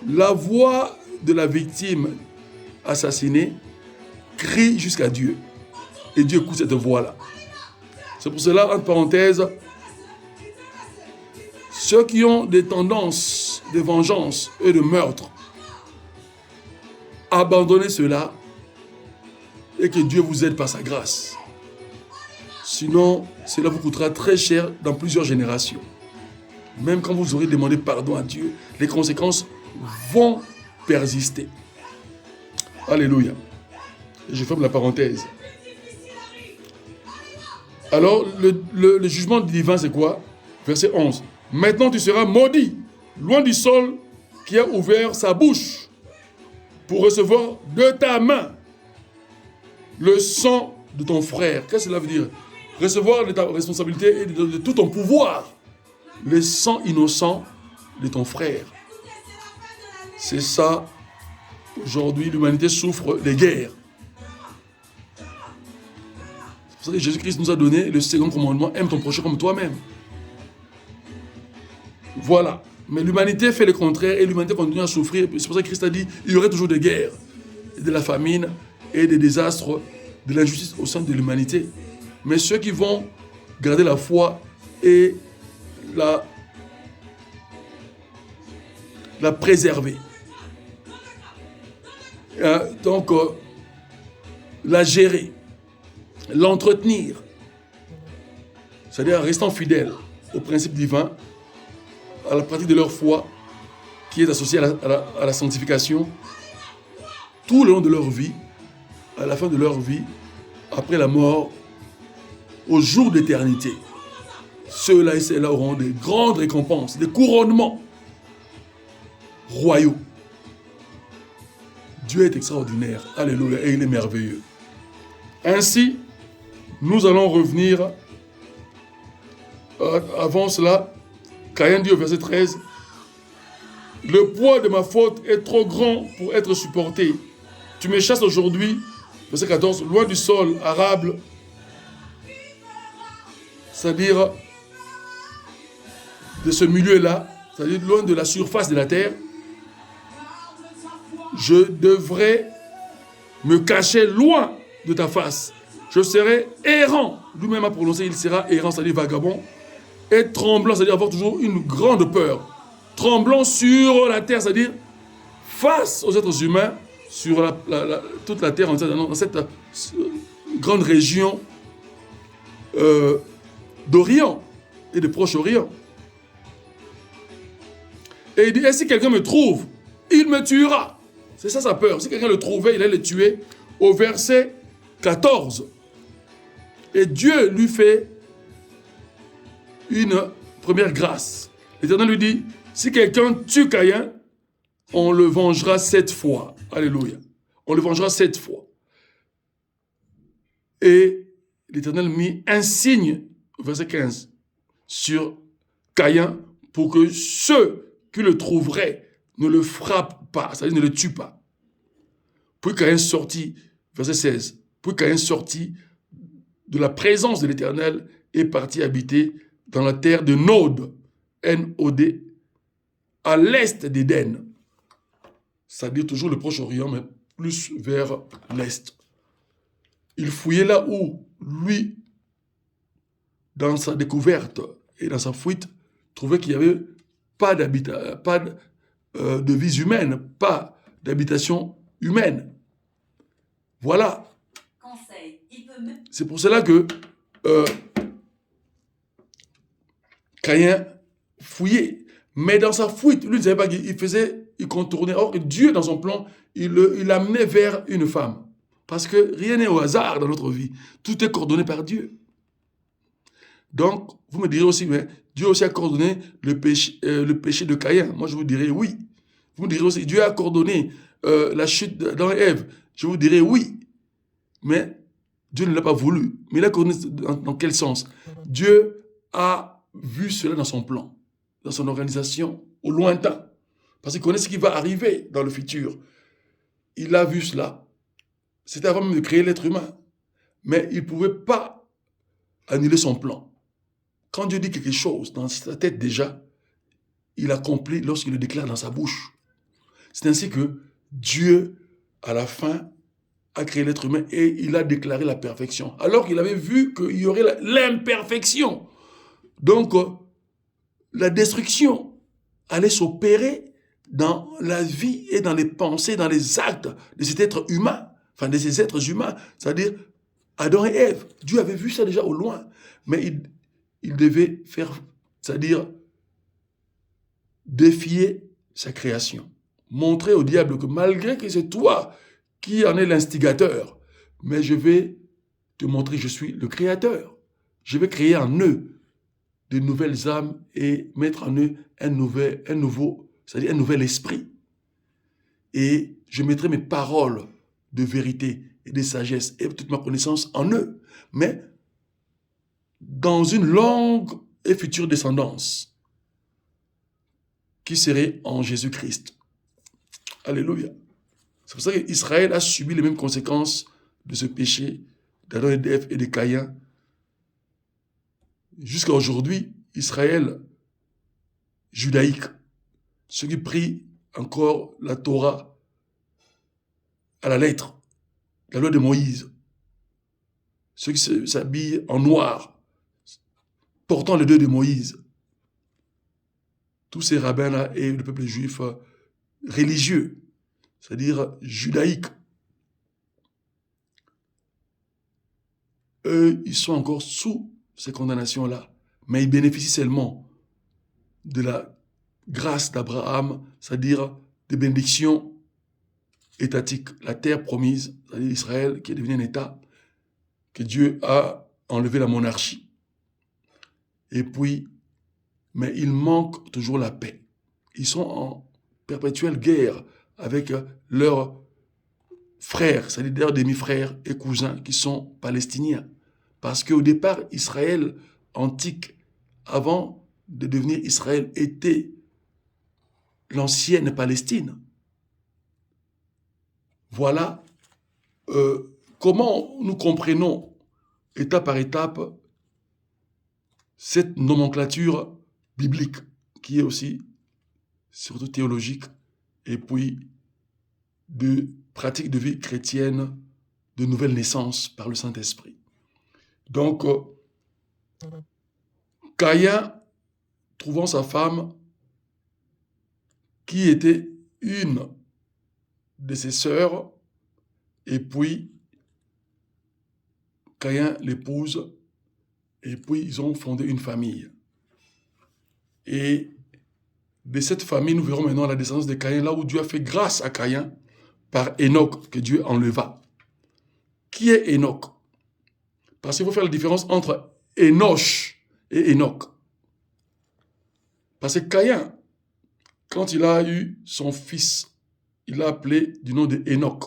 la voix de la victime assassinée crie jusqu'à Dieu. Et Dieu écoute cette voix-là. C'est pour cela, entre parenthèses, ceux qui ont des tendances de vengeance et de meurtre, abandonnez cela et que Dieu vous aide par sa grâce. Sinon, cela vous coûtera très cher dans plusieurs générations. Même quand vous aurez demandé pardon à Dieu, les conséquences vont persister. Alléluia. Je ferme la parenthèse. Alors, le jugement divin, c'est quoi? Verset 11. Maintenant, tu seras maudit, loin du sol qui a ouvert sa bouche pour recevoir de ta main le sang de ton frère. Qu'est-ce que cela veut dire? Recevoir de ta responsabilité et de tout ton pouvoir le sang innocent de ton frère. C'est ça. Aujourd'hui, l'humanité souffre des guerres. C'est pour ça que Jésus-Christ nous a donné le second commandement, aime ton prochain comme toi-même. Voilà. Mais l'humanité fait le contraire et l'humanité continue à souffrir. C'est pour ça que Christ a dit, il y aurait toujours des guerres, de la famine et des désastres, de l'injustice au sein de l'humanité. Mais ceux qui vont garder la foi et la préserver. Donc, la gérer, l'entretenir, c'est-à-dire en restant fidèles au principe divin, à la pratique de leur foi, qui est associée à la sanctification, tout le long de leur vie, à la fin de leur vie, après la mort, au jour d'éternité. Ceux-là et celles-là auront des grandes récompenses, des couronnements royaux. Dieu est extraordinaire. Alléluia. Et il est merveilleux. Ainsi, nous allons revenir. Avant cela, Caïn dit au verset 13, « Le poids de ma faute est trop grand pour être supporté. Tu me chasses aujourd'hui. » Verset 14, « Loin du sol arable. » C'est-à-dire de ce milieu-là, c'est-à-dire loin de la surface de la terre, je devrais me cacher loin de ta face. Je serai errant. Lui-même a prononcé, il sera errant, c'est-à-dire vagabond, et tremblant, c'est-à-dire avoir toujours une grande peur. Tremblant sur la terre, c'est-à-dire face aux êtres humains, sur toute la terre, dans cette grande région d'Orient et de Proche-Orient. Et il dit, et si quelqu'un me trouve, il me tuera. C'est ça sa peur. Si quelqu'un le trouvait, il allait le tuer. Au verset 14. Et Dieu lui fait une première grâce. L'Éternel lui dit, si quelqu'un tue Caïn, on le vengera 7 fois. Alléluia. On le vengera 7 fois. Et l'Éternel mit un signe, verset 15, sur Caïn pour que ceux qui le trouveraient ne le frappent pas, c'est-à-dire ne le tuent pas. Puis Caïn sortit, verset 16, puis Caïn sortit de la présence de l'Éternel et partit habiter dans la terre de Nod, N-O-D, à l'est d'Éden. C'est-à-dire toujours le Proche-Orient, mais plus vers l'est. Il fouillait là où, lui, dans sa découverte et dans sa fuite, trouvait qu'il n'y avait pas d'habitat, pas de vie humaine, pas d'habitation humaine. Voilà. C'est pour cela que Caïn fouillait. Mais dans sa fuite, lui ne savait pas qu'il contournait. Or, Dieu, dans son plan, il l'amenait vers une femme. Parce que rien n'est au hasard dans notre vie. Tout est coordonné par Dieu. Donc, vous me direz aussi, mais Dieu aussi a coordonné le péché de Caïn. Moi, je vous dirais oui. Vous me direz aussi, Dieu a coordonné la chute d'Adam et Ève. Je vous dirais oui. Mais Dieu ne l'a pas voulu. Mais il a coordonné dans quel sens? Dieu a vu cela dans son plan, dans son organisation, au lointain. Parce qu'il connaît ce qui va arriver dans le futur. Il a vu cela. C'était avant même de créer l'être humain. Mais il ne pouvait pas annuler son plan. Quand Dieu dit quelque chose dans sa tête déjà, il accomplit lorsqu'il le déclare dans sa bouche. C'est ainsi que Dieu, à la fin, a créé l'être humain et il a déclaré la perfection. Alors qu'il avait vu qu'il y aurait l'imperfection. Donc, la destruction allait s'opérer dans la vie et dans les pensées, dans les actes de cet être humain, enfin de ces êtres humains, c'est-à-dire Adam et Ève. Dieu avait vu ça déjà au loin, mais il devait faire, c'est-à-dire défier sa création. Montrer au diable que malgré que c'est toi qui en es l'instigateur, mais je vais te montrer que je suis le créateur. Je vais créer en eux de nouvelles âmes et mettre en eux un nouveau, c'est-à-dire un nouvel esprit. Et je mettrai mes paroles de vérité et de sagesse et toute ma connaissance en eux, mais dans une longue et future descendance qui serait en Jésus-Christ. Alléluia. C'est pour ça qu'Israël a subi les mêmes conséquences de ce péché d'Adam et d'Ève et de Caïn. Jusqu'à aujourd'hui, Israël judaïque, ceux qui prient encore la Torah à la lettre, la loi de Moïse, ceux qui s'habillent en noir, portant le deuil de Moïse, tous ces rabbins-là et le peuple juif religieux, c'est-à-dire judaïque, eux, ils sont encore sous ces condamnations-là, mais ils bénéficient seulement de la grâce d'Abraham, c'est-à-dire des bénédictions étatiques, la terre promise, c'est-à-dire Israël qui est devenu un État, que Dieu a enlevé la monarchie. Et puis, mais il manque toujours la paix. Ils sont en perpétuelle guerre avec leurs frères, c'est-à-dire leurs demi-frères et cousins qui sont palestiniens. Parce qu'au départ, Israël antique, avant de devenir Israël, était l'ancienne Palestine. Voilà comment nous comprenons étape par étape cette nomenclature biblique qui est aussi surtout théologique et puis de pratique de vie chrétienne de nouvelle naissance par le Saint-Esprit. Donc, Caïn, trouvant sa femme qui était une de ses sœurs, et puis Caïn l'épouse, et puis ils ont fondé une famille. Et de cette famille, nous verrons maintenant la descendance de Caïn, là où Dieu a fait grâce à Caïn par Enoch, que Dieu enleva. Qui est Enoch? Parce qu'il faut faire la différence entre Enoch et Enoch. Parce que Caïn, quand il a eu son fils, il l'a appelé du nom de Enoch.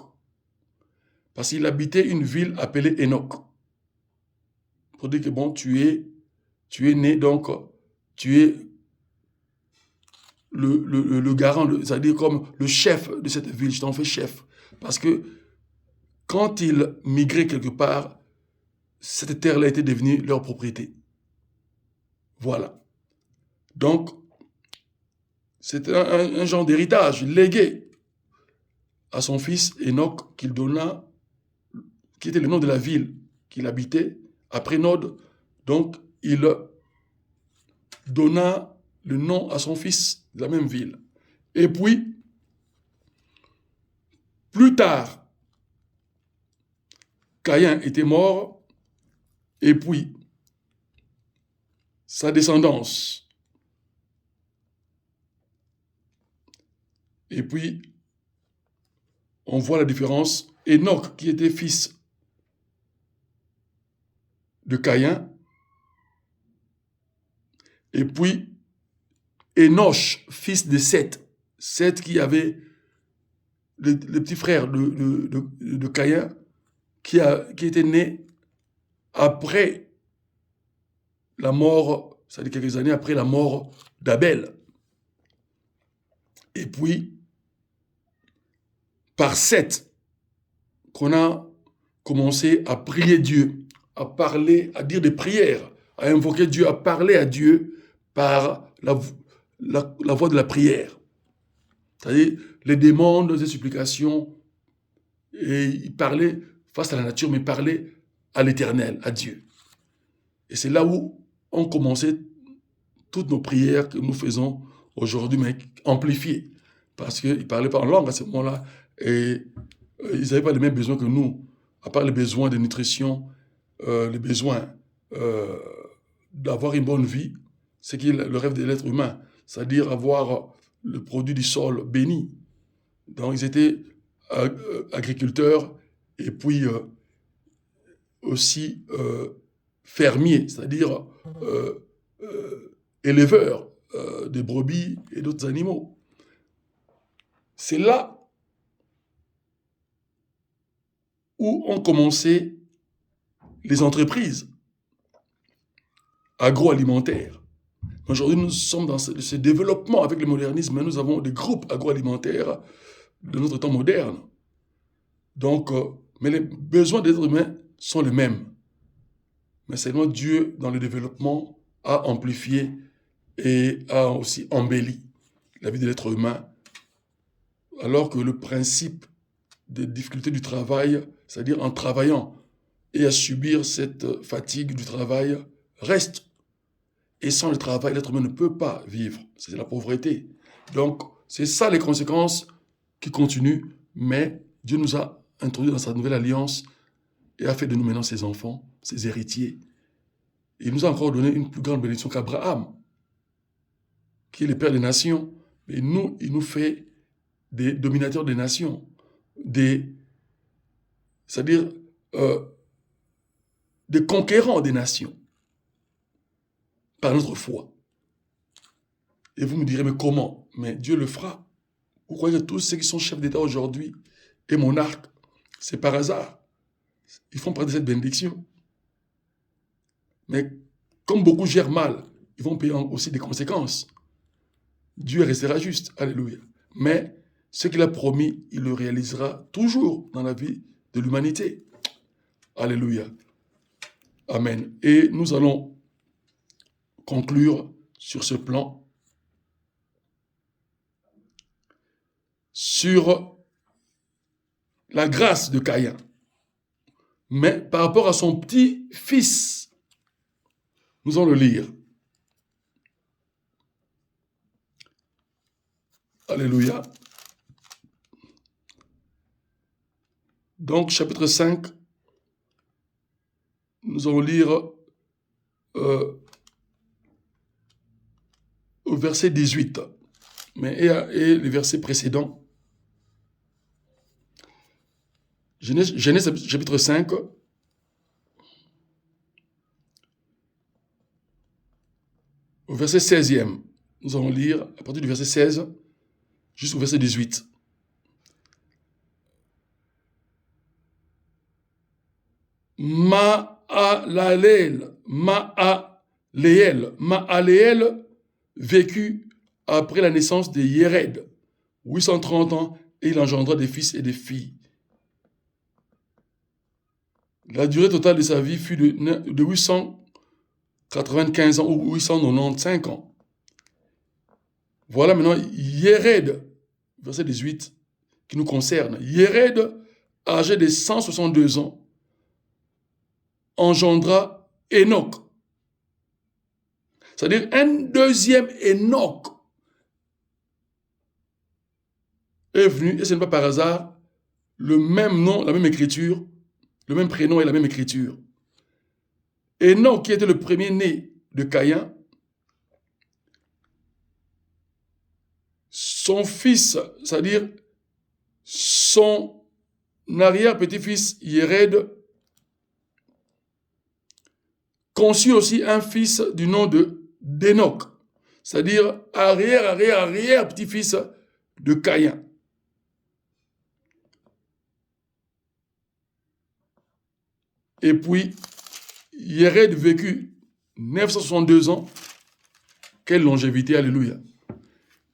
Parce qu'il habitait une ville appelée Enoch. Pour dire que bon, tu es né, donc tu es le garant, c'est-à-dire comme le chef de cette ville, je t'en fais chef. Parce que quand ils migraient quelque part, cette terre-là était devenue leur propriété. Voilà. Donc, c'est un genre d'héritage légué à son fils Enoch qu'il donna, qui était le nom de la ville qu'il habitait, après Nod. Donc, il donna le nom à son fils de la même ville. Et puis, plus tard, Caïn était mort, et puis, sa descendance. Et puis, on voit la différence. Enoch, qui était fils de Caïn, et puis Enoch, fils de Seth. Seth qui avait le petit frère de Caïn, qui était né après la mort, c'est-à-dire quelques années après la mort d'Abel. Et puis, par Seth, qu'on a commencé à prier Dieu, à parler, à dire des prières, à invoquer Dieu, à parler à Dieu par la voie de la prière. C'est-à-dire les demandes, les supplications, et il parlait face à la nature, mais parlait à l'Éternel, à Dieu. Et c'est là où ont commencé toutes nos prières que nous faisons aujourd'hui, mais amplifiées. Parce qu'ils ne parlaient pas en langue à ce moment-là, et ils n'avaient pas les mêmes besoins que nous, à part les besoins de nutrition, les besoins d'avoir une bonne vie, c'est le rêve de l'être humain, c'est-à-dire avoir le produit du sol béni. Donc ils étaient agriculteurs et puis aussi fermiers, c'est-à-dire éleveurs de brebis et d'autres animaux. C'est là où ont commencé les entreprises agroalimentaires. Aujourd'hui, nous sommes dans ce développement avec le modernisme, nous avons des groupes agroalimentaires de notre temps moderne. Donc, mais les besoins des êtres humains sont les mêmes. Mais seulement Dieu, dans le développement, a amplifié et a aussi embelli la vie de l'être humain, alors que le principe des difficultés du travail, c'est-à-dire en travaillant et à subir cette fatigue du travail, reste. Et sans le travail, l'être humain ne peut pas vivre. C'est la pauvreté. Donc, c'est ça les conséquences qui continuent. Mais Dieu nous a introduits dans sa nouvelle alliance et a fait de nous maintenant ses enfants, ses héritiers. Il nous a encore donné une plus grande bénédiction qu'Abraham, qui est le père des nations. Et nous, il nous fait des dominateurs des nations, c'est-à-dire des conquérants des nations, par notre foi. Et vous me direz, mais comment? Mais Dieu le fera. Vous croyez que tous ceux qui sont chefs d'État aujourd'hui et monarques, c'est par hasard. Ils font partie de cette bénédiction. Mais comme beaucoup gèrent mal, ils vont payer aussi des conséquences. Dieu restera juste. Alléluia. Mais ce qu'il a promis, il le réalisera toujours dans la vie de l'humanité. Alléluia. Amen. Et nous allons conclure sur ce plan sur la grâce de Caïn. Mais par rapport à son petit-fils, nous allons le lire. Alléluia. Donc, chapitre 5, nous allons lire au verset 18. Et les versets précédents. Genèse chapitre 5, au verset 16e. Nous allons lire à partir du verset 16 jusqu'au verset 18. Ma'aléel vécut après la naissance de Yéred, 830 ans, et il engendra des fils et des filles. La durée totale de sa vie fut de 895 ans ou 895 ans. Voilà maintenant Yéred, verset 18, qui nous concerne. Yéred, âgé de 162 ans, engendra Enoch. C'est-à-dire un deuxième Enoch est venu, et ce n'est pas par hasard, le même nom, la même écriture, le même prénom et la même écriture. Enoch, qui était le premier-né de Caïn, son fils, c'est-à-dire son arrière-petit-fils Yéred, conçut aussi un fils du nom d'Enoch, c'est-à-dire arrière-petit-fils de Caïn. Et puis, Yéred vécut 962 ans. Quelle longévité, alléluia.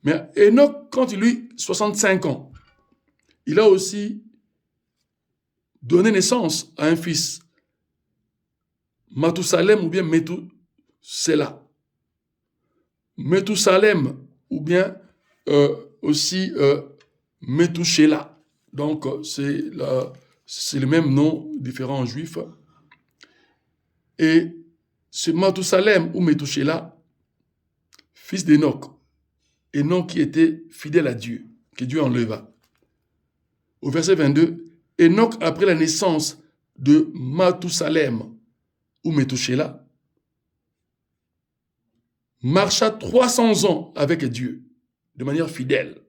Mais Enoch, quand il eut 65 ans, il a aussi donné naissance à un fils, Mathusalem ou bien Methusela. Methusalem ou bien aussi Methuselah. Donc, c'est le même nom, différent en juif. Et ce Mathusalem ou Methuselah, fils d'Enoch, Enoch qui était fidèle à Dieu, que Dieu enleva. Au verset 22, Enoch, après la naissance de Mathusalem ou Methuselah, marcha 300 ans avec Dieu, de manière fidèle.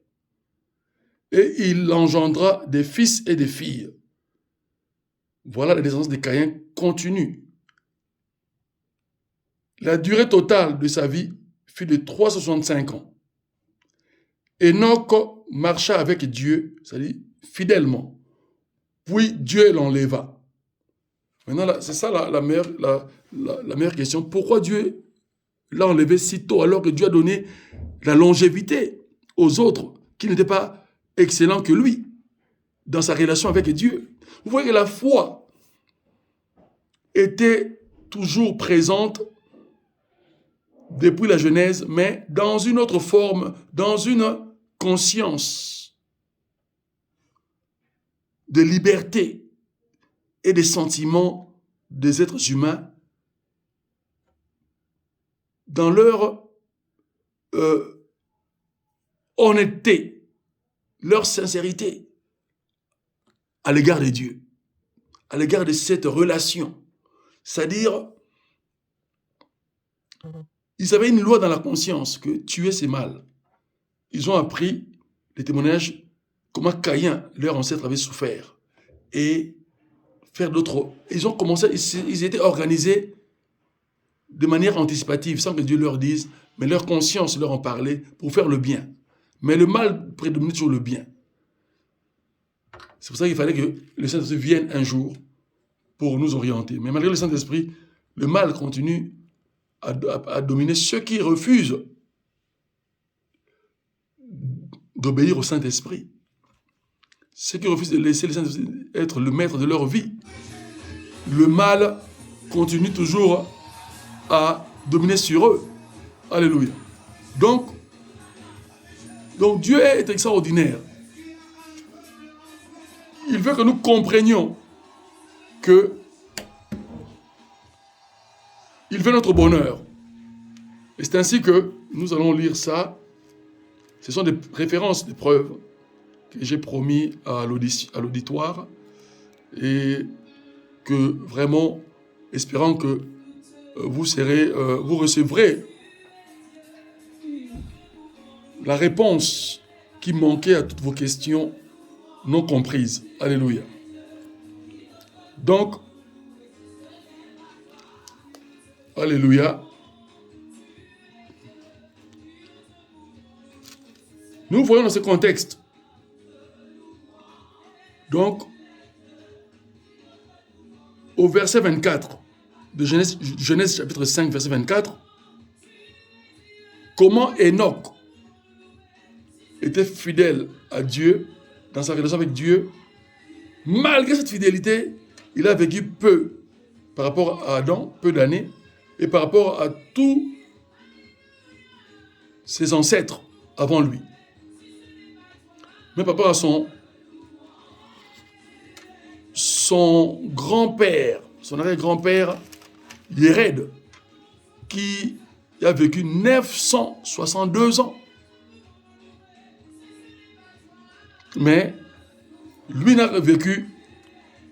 Et il engendra des fils et des filles. Voilà la descendance de Caïn continue. La durée totale de sa vie fut de 365 ans. Enoch marcha avec Dieu, c'est-à-dire fidèlement. Puis Dieu l'enleva. Maintenant, c'est ça la meilleure question. Pourquoi Dieu l'a enlevé si tôt alors que Dieu a donné la longévité aux autres qui n'étaient pas excellents que lui dans sa relation avec Dieu? Vous voyez que la foi était toujours présente depuis la Genèse, mais dans une autre forme, dans une conscience de liberté et des sentiments des êtres humains dans leur honnêteté, leur sincérité à l'égard de Dieu, à l'égard de cette relation. C'est-à-dire, ils avaient une loi dans la conscience que tuer c'est mal. Ils ont appris les témoignages comment Caïn, leur ancêtre, avait souffert et faire d'autres. Ils ont commencé, ils étaient organisés de manière anticipative, sans que Dieu leur dise, mais leur conscience leur en parlait pour faire le bien. Mais le mal prédomine sur le bien. C'est pour ça qu'il fallait que le Saint-Esprit vienne un jour pour nous orienter. Mais malgré le Saint-Esprit, le mal continue à dominer ceux qui refusent d'obéir au Saint-Esprit. Ceux qui refusent de laisser le Saint-Esprit être le maître de leur vie. Le mal continue toujours à dominer sur eux. Alléluia. Donc Dieu est extraordinaire. Il veut que nous comprenions que il veut notre bonheur. Et c'est ainsi que nous allons lire ça. Ce sont des références, des preuves que j'ai promis à l'auditoire et que vraiment, espérant que vous recevrez la réponse qui manquait à toutes vos questions non comprises. Alléluia. Donc, alléluia. Nous voyons dans ce contexte. Donc, au verset 24 de Genèse chapitre 5, verset 24, comment Enoch était fidèle à Dieu, dans sa relation avec Dieu. Malgré cette fidélité, il a vécu peu par rapport à Adam, peu d'années, et par rapport à tous ses ancêtres avant lui. Mais par rapport à son grand-père, son arrière-grand-père, Yéred, qui a vécu 962 ans. Mais lui n'a vécu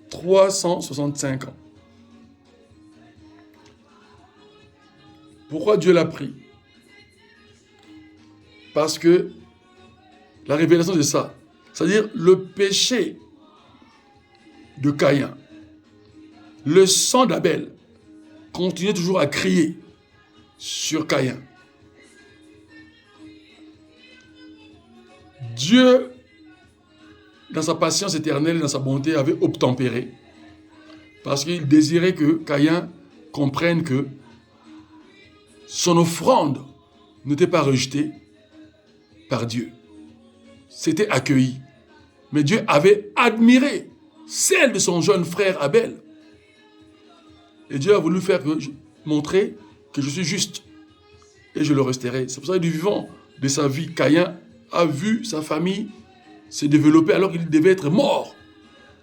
365 ans. Pourquoi Dieu l'a pris? Parce que la révélation de ça, c'est-à-dire le péché de Caïn, le sang d'Abel continuait toujours à crier sur Caïn. Dieu, dans sa patience éternelle et dans sa bonté, avait obtempéré parce qu'il désirait que Caïn comprenne que son offrande n'était pas rejetée par Dieu. C'était accueilli. Mais Dieu avait admiré celle de son jeune frère Abel. Et Dieu a voulu montrer que je suis juste et je le resterai. C'est pour ça que du vivant de sa vie, Caïn a vu sa famille se développer alors qu'il devait être mort,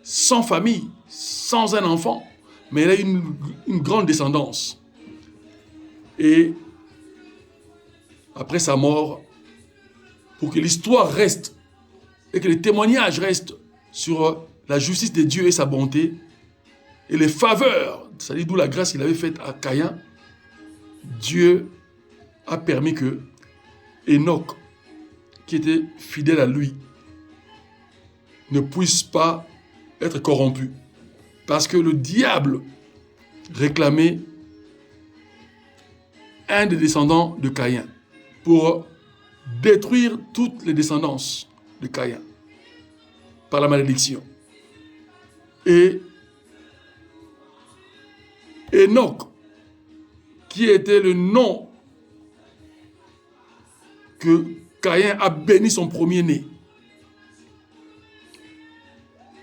sans famille, sans un enfant. Mais il a eu une grande descendance. Et après sa mort, pour que l'histoire reste et que les témoignages restent sur la justice de Dieu et sa bonté et les faveurs, c'est-à-dire d'où la grâce qu'il avait faite à Caïn, Dieu a permis que Enoch, qui était fidèle à lui, ne puisse pas être corrompu. Parce que le diable réclamait un des descendants de Caïn pour détruire toutes les descendances de Caïn par la malédiction. Et Enoch, qui était le nom que Caïn a béni son premier-né,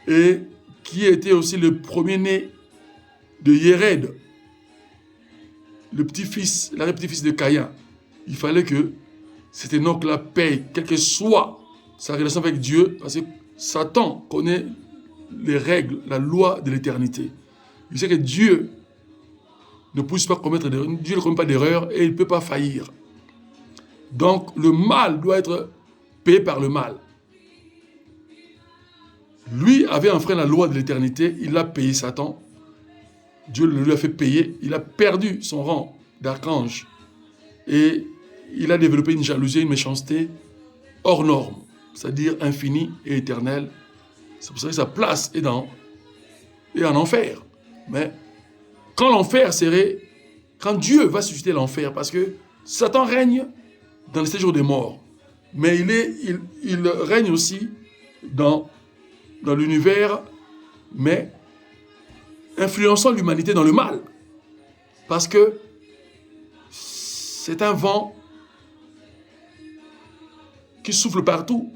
et qui était aussi le premier-né de Yéred, le petit-fils, l'arrière-petit-fils de Caïn. Il fallait que cet Enoch-là paye, quelle que soit sa relation avec Dieu, parce que Satan connaît les règles, la loi de l'éternité. Il sait que Dieu ne puisse pas commettre d'erreur, Dieu ne commet pas d'erreur et il ne peut pas faillir. Donc le mal doit être payé par le mal. Lui avait enfreint la loi de l'éternité, il a payé Satan. Dieu le lui a fait payer, il a perdu son rang d'archange. Et il a développé une jalousie, une méchanceté hors norme, c'est-à-dire infinie et éternelle. C'est pour ça que sa place est en enfer. Mais quand l'enfer serait, quand Dieu va susciter l'enfer, parce que Satan règne dans le séjour des morts, mais il règne aussi dans l'univers, mais influençant l'humanité dans le mal. Parce que c'est un vent qui souffle partout.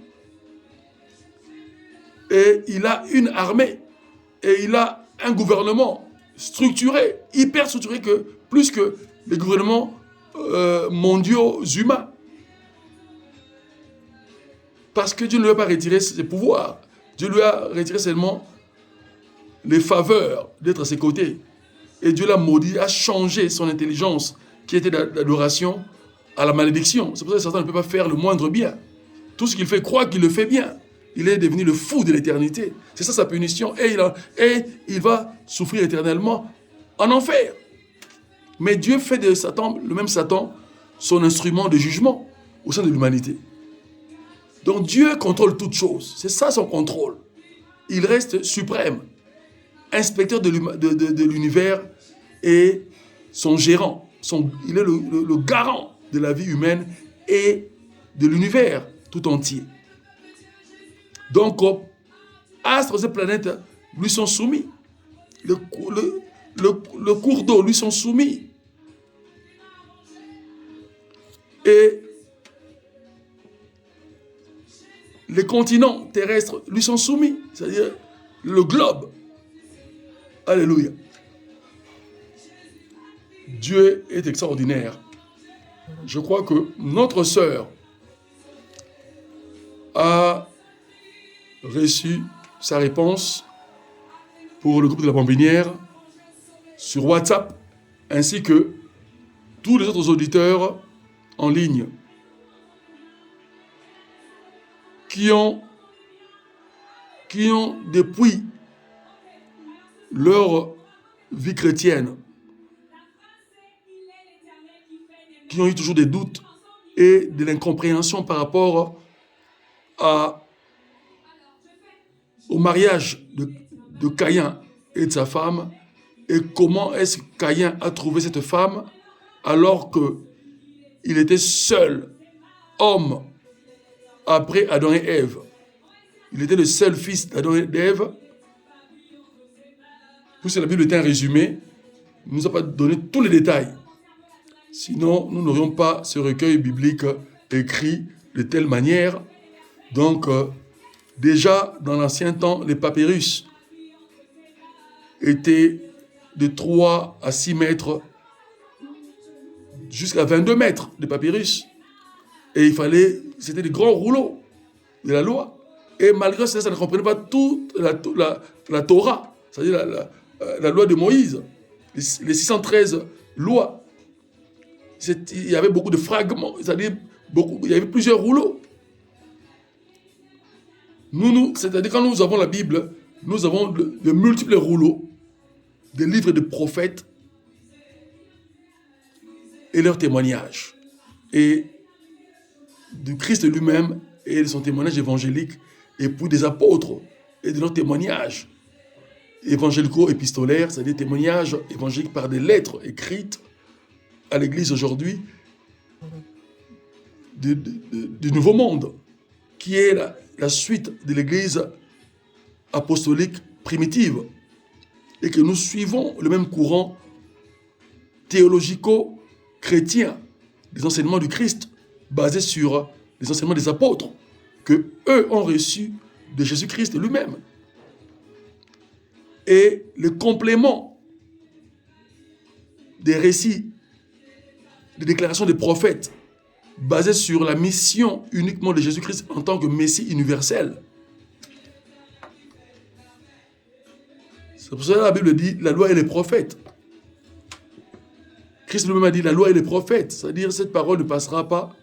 Et il a une armée. Et il a un gouvernement structuré, hyper structuré, plus que les gouvernements mondiaux humains. Parce que Dieu ne lui a pas retiré ses pouvoirs. Dieu lui a retiré seulement les faveurs d'être à ses côtés. Et Dieu l'a maudit, a changé son intelligence, qui était d'adoration, à la malédiction. C'est pour ça que Satan ne peut pas faire le moindre bien. Tout ce qu'il fait, croit qu'il le fait bien. Il est devenu le fou de l'éternité. C'est ça sa punition. Et il va souffrir éternellement en enfer. Mais Dieu fait de Satan, le même Satan, son instrument de jugement au sein de l'humanité. Donc Dieu contrôle toutes choses. C'est ça son contrôle. Il reste suprême, inspecteur de l'univers et son gérant. Il est le garant de la vie humaine et de l'univers tout entier. Donc, astres et planètes lui sont soumis. Le cours d'eau lui sont soumis. Et les continents terrestres lui sont soumis. C'est-à-dire le globe. Alléluia. Dieu est extraordinaire. Je crois que notre sœur a reçu sa réponse pour le groupe de la Bambinière sur WhatsApp, ainsi que tous les autres auditeurs en ligne qui ont depuis leur vie chrétienne, qui ont eu toujours des doutes et de l'incompréhension par rapport au mariage de Caïn et de sa femme, et comment est-ce que Caïn a trouvé cette femme alors qu'il était seul homme après Adam et Ève. Il était le seul fils d'Adam et d'Ève. Puisque la Bible est un résumé, il ne nous a pas donné tous les détails. Sinon, nous n'aurions pas ce recueil biblique écrit de telle manière. Donc, déjà, dans l'ancien temps, les papyrus étaient de 3 à 6 mètres jusqu'à 22 mètres de papyrus. Et c'était des grands rouleaux de la loi. Et malgré cela, ça ne comprenait pas toute la Torah, c'est-à-dire la loi de Moïse, les 613 lois. Il y avait beaucoup de fragments, c'est-à-dire il y avait plusieurs rouleaux. C'est-à-dire quand nous avons la Bible, nous avons de multiples rouleaux des livres de prophètes et leurs témoignages. Et du Christ lui-même et de son témoignage évangélique, et puis des apôtres et de leurs témoignages évangélico-épistolaires, c'est-à-dire témoignages évangéliques par des lettres écrites à l'Église aujourd'hui du Nouveau Monde, qui est la suite de l'Église apostolique primitive, et que nous suivons le même courant théologico-chrétien des enseignements du Christ, basés sur les enseignements des apôtres, que eux ont reçus de Jésus-Christ lui-même. Et le complément des récits, des déclarations des prophètes, basés sur la mission uniquement de Jésus-Christ en tant que Messie universel. C'est pour ça que la Bible dit la loi et les prophètes. Christ lui-même a dit la loi et les prophètes, c'est-à-dire cette parole ne passera pas,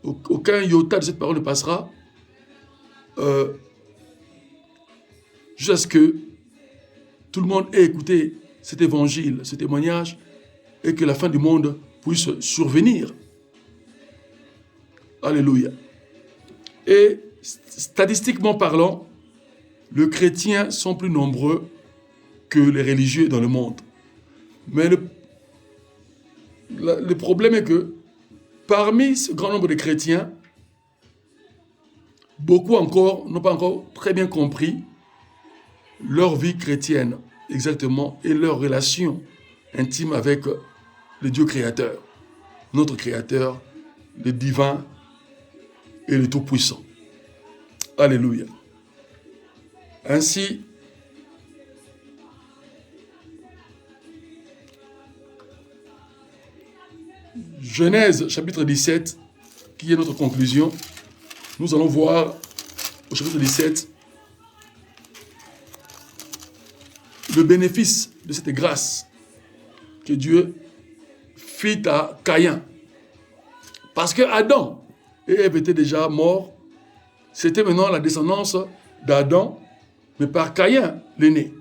aucun iota de cette parole ne passera jusqu'à ce que tout le monde ait écouté cet évangile, ce témoignage, et que la fin du monde puisse survenir. Alléluia. Et statistiquement parlant, les chrétiens sont plus nombreux que les religieux dans le monde. Mais le problème est que parmi ce grand nombre de chrétiens, beaucoup encore n'ont pas encore très bien compris leur vie chrétienne, exactement, et leur relation intime avec le Dieu créateur, notre créateur, le divin et le tout-puissant. Alléluia. Ainsi, Genèse chapitre 17, qui est notre conclusion, nous allons voir au chapitre 17 le bénéfice de cette grâce que Dieu fit à Caïn. Parce que Adam et Ève étaient déjà morts, c'était maintenant la descendance d'Adam, mais par Caïn, l'aîné.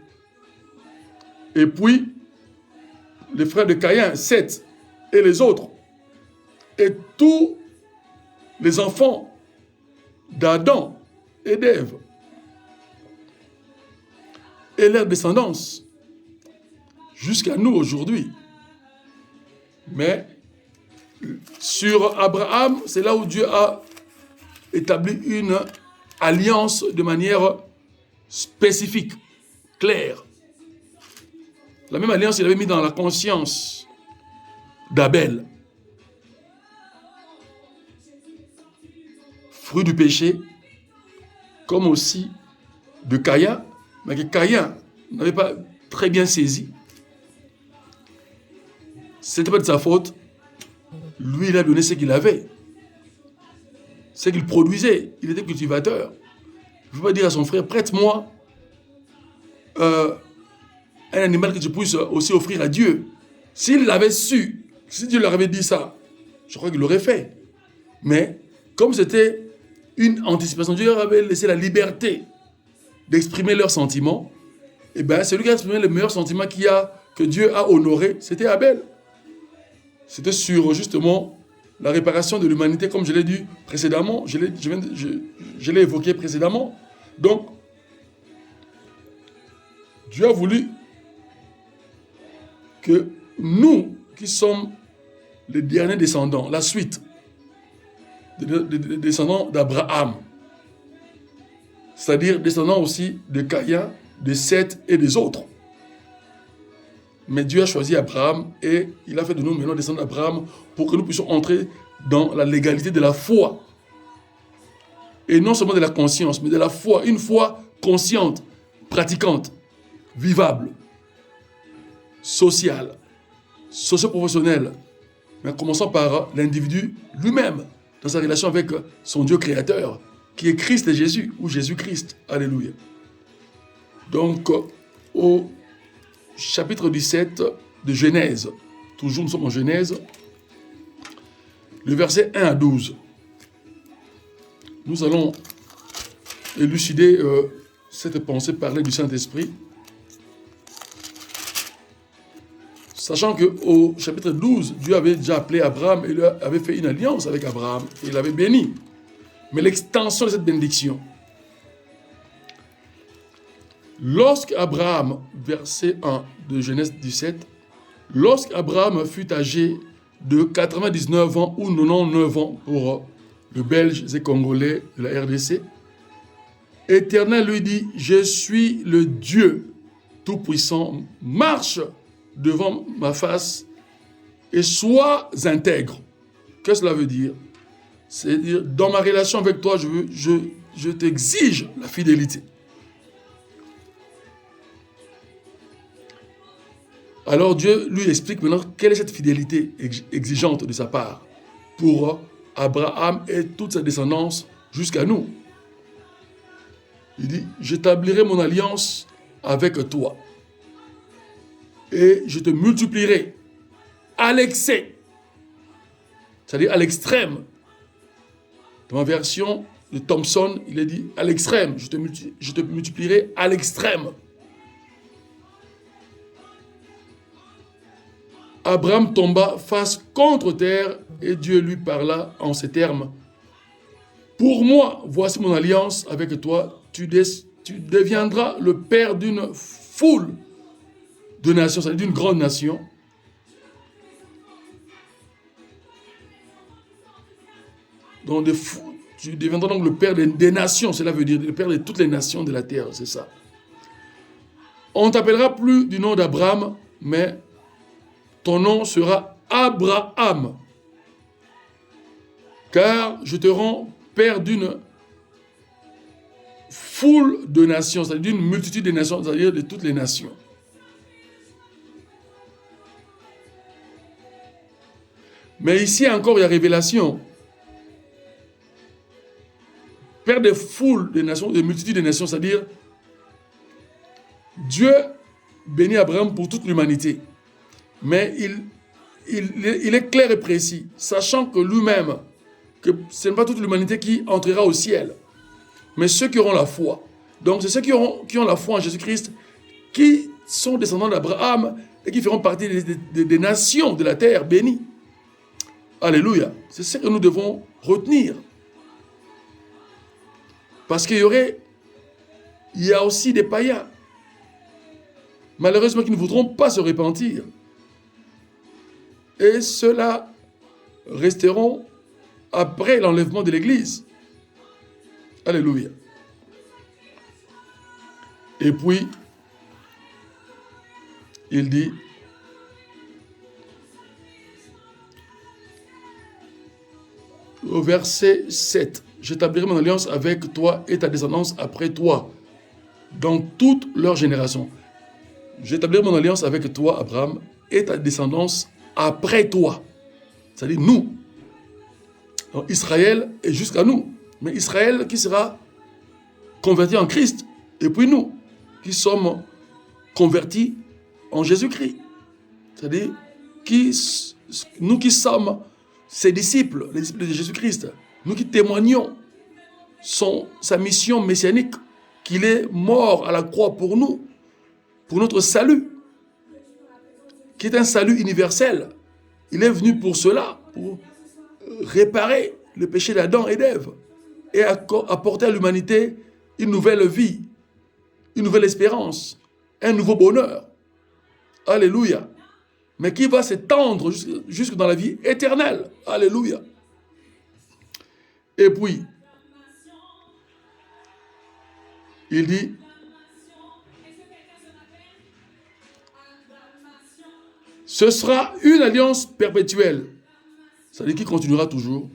Et puis, les frères de Caïn, Seth et les autres, et tous les enfants d'Adam et d'Ève, et leur descendance, jusqu'à nous aujourd'hui. Mais sur Abraham, c'est là où Dieu a établi une alliance de manière spécifique, claire. La même alliance, il avait mis dans la conscience d'Abel. Fruit du péché, comme aussi de Caïn, mais que Caïn n'avait pas très bien saisi. Ce n'était pas de sa faute. Lui, il a donné ce qu'il avait. Ce qu'il produisait. Il était cultivateur. Il ne faut pas dire à son frère, prête-moi un animal que tu puisses aussi offrir à Dieu. S'il l'avait su, si Dieu leur avait dit ça, je crois qu'il l'aurait fait. Mais comme c'était une anticipation, Dieu leur avait laissé la liberté d'exprimer leurs sentiments. Et bien, celui qui a exprimé le meilleur sentiment que Dieu a honoré, c'était Abel. C'était sur justement la réparation de l'humanité, comme je l'ai dit précédemment, je l'ai évoqué précédemment. Donc, Dieu a voulu que nous, qui sommes les derniers descendants, la suite des descendants d'Abraham, c'est-à-dire descendants aussi de Caïn, de Seth et des autres. Mais Dieu a choisi Abraham et il a fait de nous maintenant descendants d'Abraham pour que nous puissions entrer dans la légalité de la foi. Et non seulement de la conscience, mais de la foi. Une foi consciente, pratiquante, vivable, sociale, socio-professionnelle. Mais commençons par l'individu lui-même, dans sa relation avec son Dieu créateur, qui est Christ et Jésus, ou Jésus-Christ. Alléluia. Donc, au chapitre 17 de Genèse, toujours nous sommes en Genèse, le verset 1 à 12. Nous allons élucider cette pensée parlée du Saint-Esprit, sachant qu'au chapitre 12, Dieu avait déjà appelé Abraham et lui avait fait une alliance avec Abraham et il l'avait béni. Mais l'extension de cette bénédiction, lorsqu'Abraham, verset 1 de Genèse 17, lorsqu'Abraham fut âgé de 99 ans ou 99 ans pour le Belge et Congolais de la RDC, Éternel lui dit, je suis le Dieu Tout-Puissant, marche devant ma face et sois intègre. Qu'est-ce que cela veut dire? C'est-à-dire, dans ma relation avec toi, je t'exige la fidélité. Alors Dieu lui explique maintenant quelle est cette fidélité exigeante de sa part pour Abraham et toute sa descendance jusqu'à nous. Il dit, j'établirai mon alliance avec toi et je te multiplierai à l'excès, c'est-à-dire à l'extrême. Dans ma version de Thompson, il est dit à l'extrême, je te multiplierai à l'extrême. Abraham tomba face contre terre et Dieu lui parla en ces termes. Pour moi, voici mon alliance avec toi, tu deviendras le père d'une foule de nations, c'est-à-dire d'une grande nation. Donc tu deviendras donc le père des nations, cela veut dire le père de toutes les nations de la terre, c'est ça. On ne t'appellera plus du nom d'Abraham, mais ton nom sera Abraham, car je te rends père d'une foule de nations, c'est-à-dire d'une multitude de nations, c'est-à-dire de toutes les nations. Mais ici encore, il y a révélation. Père des foules de nations, de multitudes de nations, c'est-à-dire Dieu bénit Abraham pour toute l'humanité. Mais il est clair et précis, sachant que lui-même, que ce n'est pas toute l'humanité qui entrera au ciel, mais ceux qui auront la foi. Donc c'est ceux qui ont la foi en Jésus-Christ, qui sont descendants d'Abraham et qui feront partie des nations de la terre bénies. Alléluia. C'est ce que nous devons retenir. Parce qu'il y a aussi des païens, malheureusement, qui ne voudront pas se repentir. Et ceux-là resteront après l'enlèvement de l'Église. Alléluia. Et puis, il dit, au verset 7, j'établirai mon alliance avec toi et ta descendance après toi, dans toutes leurs générations. j'établis mon alliance avec toi, Abraham, et ta descendance après toi. C'est-à-dire nous. Donc, Israël est jusqu'à nous. Mais Israël qui sera converti en Christ. Et puis nous, qui sommes convertis en Jésus-Christ. C'est-à-dire nous qui sommes ses disciples, les disciples de Jésus-Christ. Nous qui témoignons sa mission messianique, qu'il est mort à la croix pour nous, pour notre salut, qui est un salut universel. Il est venu pour cela, pour réparer le péché d'Adam et d'Ève et apporter à l'humanité une nouvelle vie, une nouvelle espérance, un nouveau bonheur. Alléluia. Mais qui va s'étendre jusque dans la vie éternelle. Alléluia. Et puis, il dit, ce sera une alliance perpétuelle, c'est-à-dire qui continuera toujours,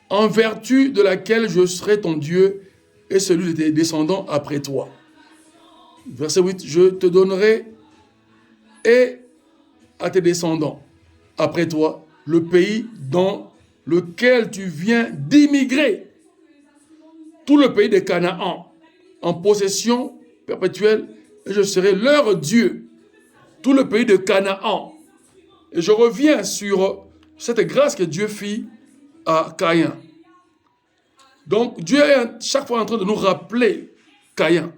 en vertu de laquelle je serai ton Dieu et celui de tes descendants après toi. Verset 8, je te donnerai et à tes descendants après toi le pays dans lequel tu viens d'immigrer, tout le pays de Canaan, en possession perpétuelle, et je serai leur Dieu. Tout le pays de Canaan. Et je reviens sur cette grâce que Dieu fit à Caïn. Donc, Dieu est chaque fois en train de nous rappeler Caïn,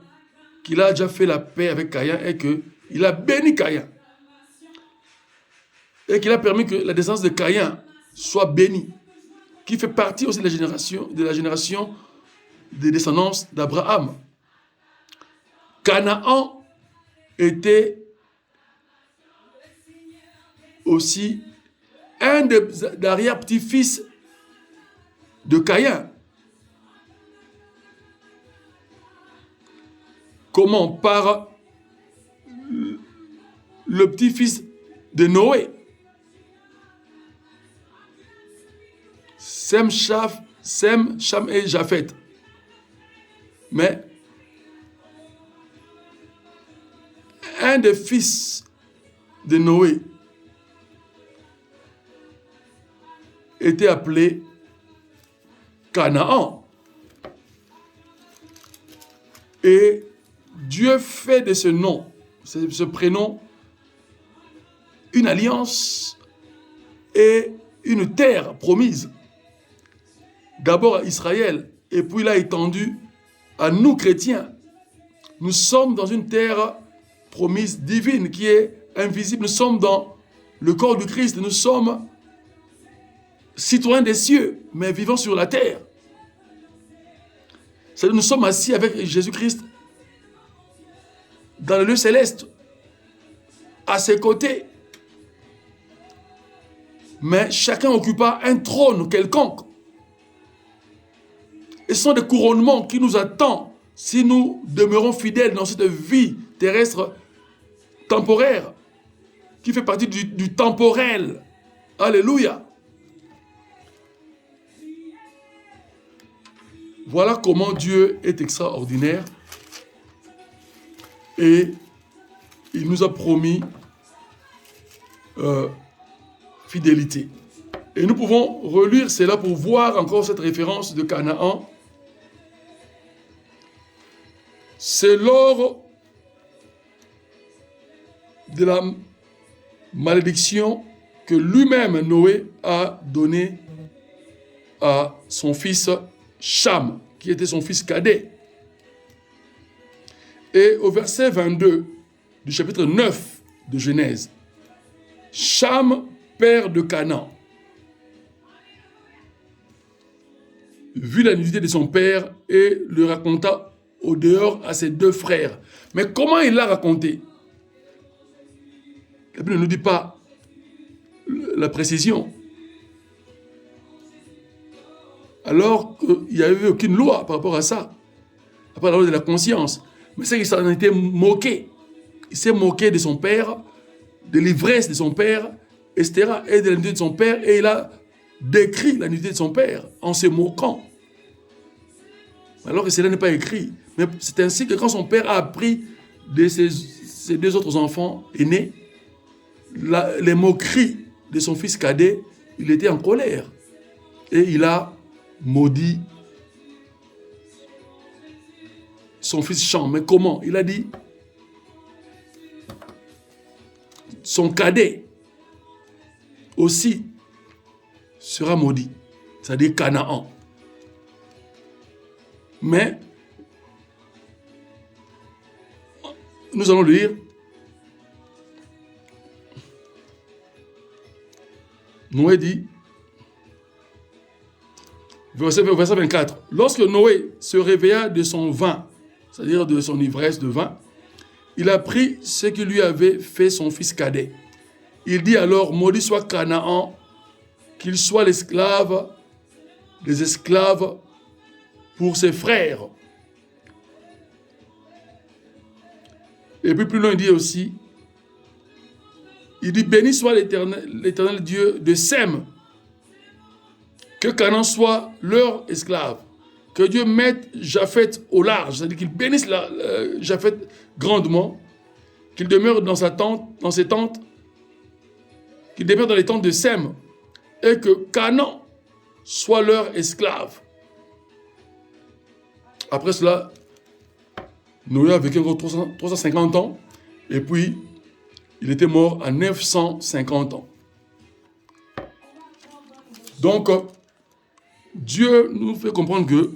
qu'il a déjà fait la paix avec Caïn et qu'il a béni Caïn. Et qu'il a permis que la descendance de Caïn soit bénie, qui fait partie aussi de la génération des descendants d'Abraham. Canaan était aussi un des arrière-petits-fils de Caïn. Comment? Par le petit-fils de Noé. Sem, Cham et Japhet. Mais un des fils de Noé était appelé Canaan. Et Dieu fait de ce nom, ce prénom, une alliance et une terre promise. D'abord à Israël, et puis il a étendu à nous chrétiens. Nous sommes dans une terre promise divine qui est invisible. Nous sommes dans le corps du Christ. Nous sommes citoyens des cieux, mais vivant sur la terre. C'est-à-dire nous sommes assis avec Jésus-Christ dans le lieu céleste, à ses côtés. Mais chacun occupa un trône quelconque. Et ce sont des couronnements qui nous attendent si nous demeurons fidèles dans cette vie terrestre temporaire, qui fait partie du temporel. Alléluia. Voilà comment Dieu est extraordinaire. Et il nous a promis fidélité. Et nous pouvons relire cela pour voir encore cette référence de Canaan. C'est lors de la malédiction que lui-même, Noé, a donné à son fils Cham, qui était son fils cadet. Et au verset 22 du chapitre 9 de Genèse, Cham, père de Canaan, vit la nudité de son père et le raconta au dehors à ses deux frères. Mais comment il l'a raconté? La Bible ne nous dit pas la précision. Alors qu'il n'y avait aucune loi par rapport à ça. À part la loi de la conscience. Mais c'est qu'il s'en était moqué. Il s'est moqué de son père, de l'ivresse de son père, etc. et de la nudité de son père. Et il a décrit la nudité de son père en se moquant. Alors que cela n'est pas écrit. Mais c'est ainsi que quand son père a appris de ses 2 autres enfants aînés, les moqueries de son fils cadet, il était en colère. Et il a maudit son fils Cham. Mais comment? Il a dit, son cadet aussi sera maudit, c'est-à-dire Canaan. Mais nous allons lire Noé dit, verset 24, lorsque Noé se réveilla de son vin, c'est-à-dire de son ivresse de vin, il apprit ce que lui avait fait son fils cadet. Il dit alors, maudit soit Canaan, qu'il soit l'esclave des esclaves pour ses frères. Et puis plus loin, il dit aussi, il dit, béni soit l'Éternel Dieu de Sem, que Canaan soit leur esclave, que Dieu mette Japheth au large, c'est-à-dire qu'il bénisse Japheth grandement, qu'il demeure dans ses tentes, qu'il demeure dans les tentes de Sem, et que Canaan soit leur esclave. Après cela, Noé a vécu encore 350 ans, et puis il était mort à 950 ans. Donc, Dieu nous fait comprendre que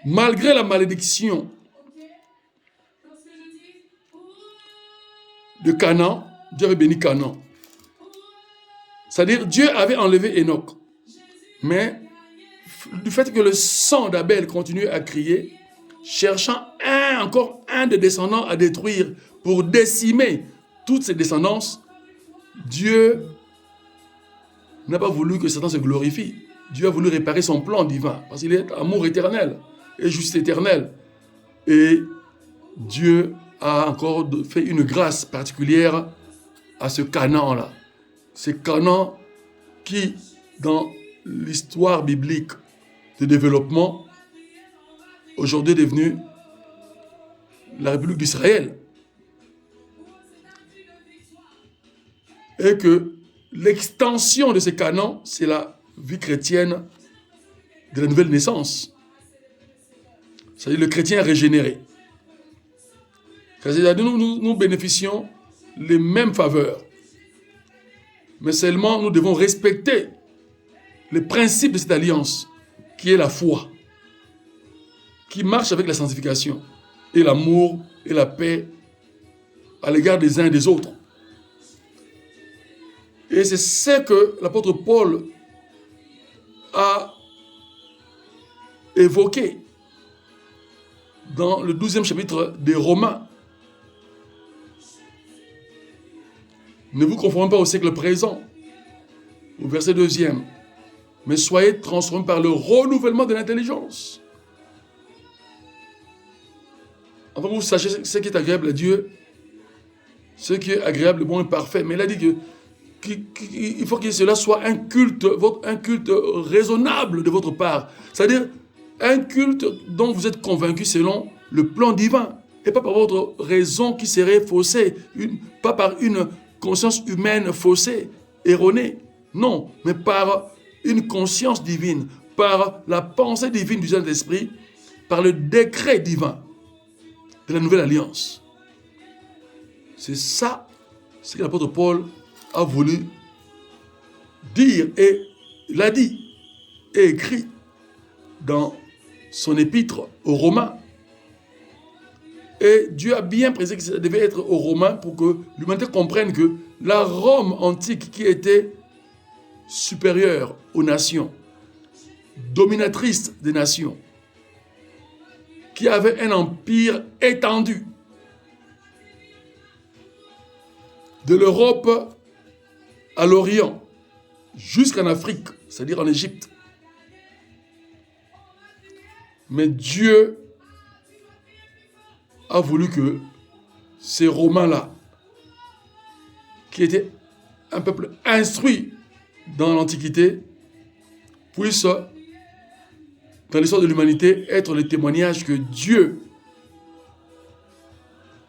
malgré la malédiction de Canaan, Dieu avait béni Canaan. C'est-à-dire, Dieu avait enlevé Enoch. Mais du fait que le sang d'Abel continuait à crier, cherchant encore un des descendants à détruire pour décimer toutes ses descendances, Dieu n'a pas voulu que Satan se glorifie. Dieu a voulu réparer son plan divin, parce qu'il est amour éternel et justice éternelle. Et Dieu a encore fait une grâce particulière à ce Canaan-là. C'est Canaan qui, dans l'histoire biblique de développement, aujourd'hui est devenu la République d'Israël. Et que l'extension de ces Canaan, c'est la vie chrétienne de la nouvelle naissance. C'est-à-dire le chrétien régénéré. C'est-à-dire nous bénéficions les mêmes faveurs. Mais seulement nous devons respecter le principe de cette alliance, qui est la foi, qui marche avec la sanctification, et l'amour et la paix à l'égard des uns et des autres. Et c'est ce que l'apôtre Paul a évoqué dans le 12e chapitre des Romains. Ne vous conformez pas au siècle présent, au verset 2e, mais soyez transformés par le renouvellement de l'intelligence. Enfin, vous sachez ce qui est agréable à Dieu, ce qui est agréable, bon et parfait. Mais il a dit qu'il faut que cela soit un culte raisonnable de votre part. C'est-à-dire un culte dont vous êtes convaincu selon le plan divin et pas par votre raison qui serait faussée, pas par une conscience humaine faussée, erronée. Non, mais par une conscience divine, par la pensée divine du Saint-Esprit, par le décret divin de la nouvelle alliance. C'est ça, ce que l'apôtre Paul a voulu dire, et l'a dit et écrit dans son épître aux Romains. Et Dieu a bien précisé que ça devait être aux Romains pour que l'humanité comprenne que la Rome antique, qui était supérieure aux nations, dominatrice des nations, qui avait un empire étendu de l'Europe à l'Orient, jusqu'en Afrique, c'est-à-dire en Égypte. Mais Dieu a voulu que ces Romains-là, qui étaient un peuple instruit dans l'Antiquité, puissent, dans l'histoire de l'humanité, être le témoignage que Dieu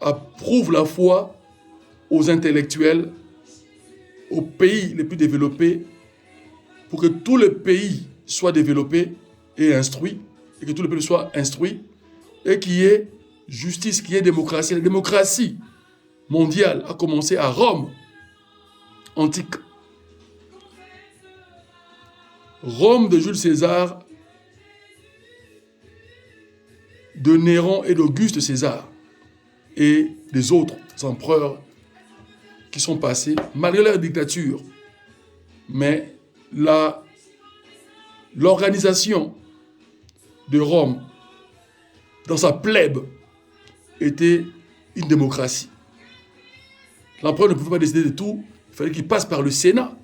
approuve la foi aux intellectuels, aux pays les plus développés, pour que tout le pays soit développé et instruit, et que tout le pays soit instruit, et qu'il y ait justice, qu'il y ait démocratie. La démocratie mondiale a commencé à Rome, antique. Rome de Jules César, de Néron et d'Auguste César, et des autres empereurs qui sont passés, malgré leur dictature. Mais l'organisation de Rome, dans sa plèbe, était une démocratie. L'empereur ne pouvait pas décider de tout, il fallait qu'il passe par le Sénat.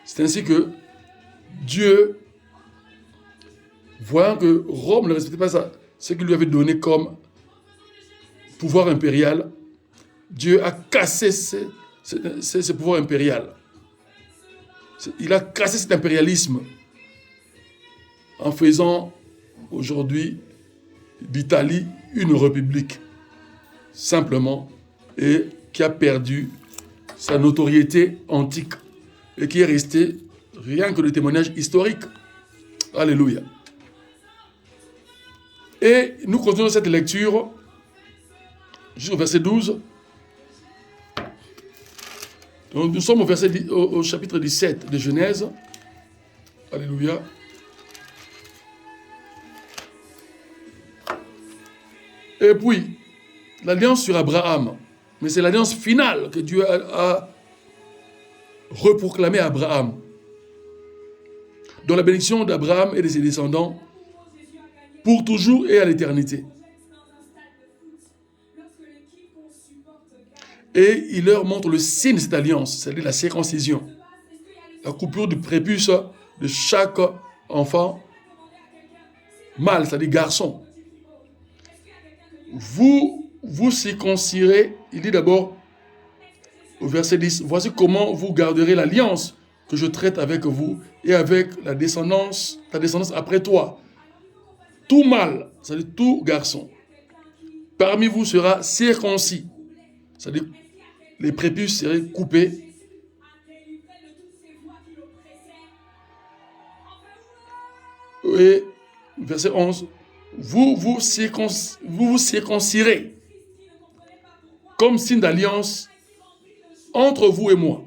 C'est ainsi que Dieu, voyant que Rome ne respectait pas ce qu'il lui avait donné comme pouvoir impérial, Dieu a cassé ce pouvoir impérial. Il a cassé cet impérialisme en faisant aujourd'hui d'Italie une république, simplement, et qui a perdu sa notoriété antique et qui est resté rien que le témoignage historique. Alléluia. Et nous continuons cette lecture jusqu'au verset 12. Donc nous sommes au chapitre 17 de Genèse. Alléluia. Et puis, l'alliance sur Abraham. Mais c'est l'alliance finale que Dieu a reproclamée à Abraham. Dont la bénédiction d'Abraham et de ses descendants pour toujours et à l'éternité. Et il leur montre le signe de cette alliance, c'est-à-dire la circoncision. La coupure du prépuce de chaque enfant mâle, c'est-à-dire garçon. Vous circoncirez, il dit d'abord au verset 10, voici comment vous garderez l'alliance que je traite avec vous et avec ta descendance après toi. Tout mâle, c'est-à-dire tout garçon, parmi vous sera circoncis, c'est-à-dire les prépuces seraient coupés. Et verset 11, vous vous circoncirez comme signe d'alliance entre vous et moi.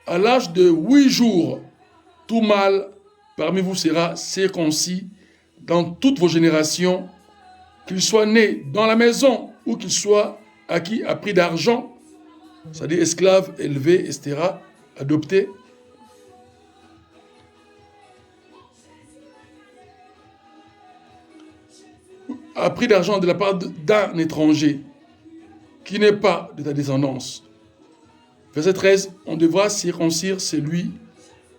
À l'âge de 8 jours, tout mâle parmi vous sera circoncis dans toutes vos générations, qu'il soit né dans la maison ou qu'il soit acquis à prix d'argent, c'est-à-dire esclave, élevé, etc., adopté. À prix d'argent de la part d'un étranger qui n'est pas de ta descendance. Verset 13, on devra circoncire celui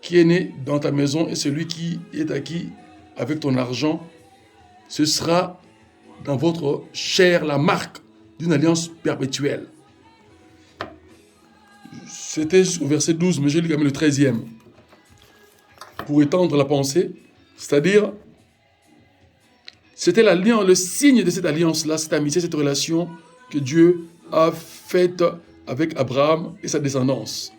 qui est né dans ta maison et celui qui est acquis avec ton argent. Ce sera dans votre chair la marque d'une alliance perpétuelle. C'était au verset 12, mais je lis quand même le 13e. Pour étendre la pensée, c'est-à-dire, c'était l'alliance, le signe de cette alliance-là, cette amitié, cette relation que Dieu a faite avec Abraham et sa descendance.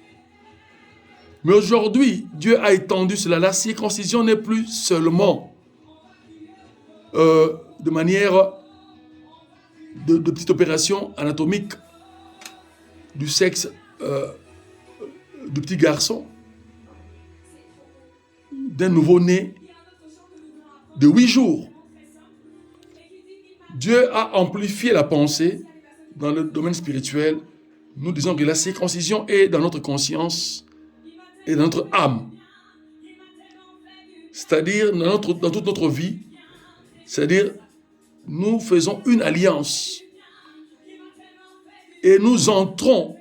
Mais aujourd'hui, Dieu a étendu cela. La circoncision n'est plus seulement de manière de petite opération anatomique du sexe du petit garçon, d'un nouveau-né de 8 jours. Dieu a amplifié la pensée dans le domaine spirituel. Nous disons que la circoncision est dans notre conscience et dans notre âme. C'est-à-dire dans toute notre vie. C'est-à-dire nous faisons une alliance et nous entrons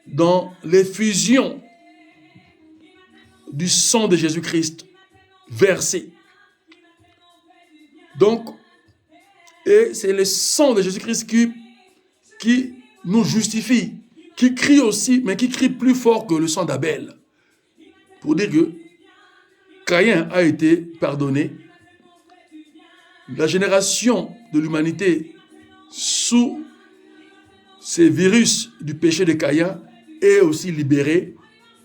dans l'effusion du sang de Jésus-Christ versé. Donc, et c'est le sang de Jésus-Christ qui nous justifie, qui crie aussi, mais qui crie plus fort que le sang d'Abel. Pour dire que Caïn a été pardonné La génération de l'humanité sous ces virus du péché de Caïn est aussi libérée,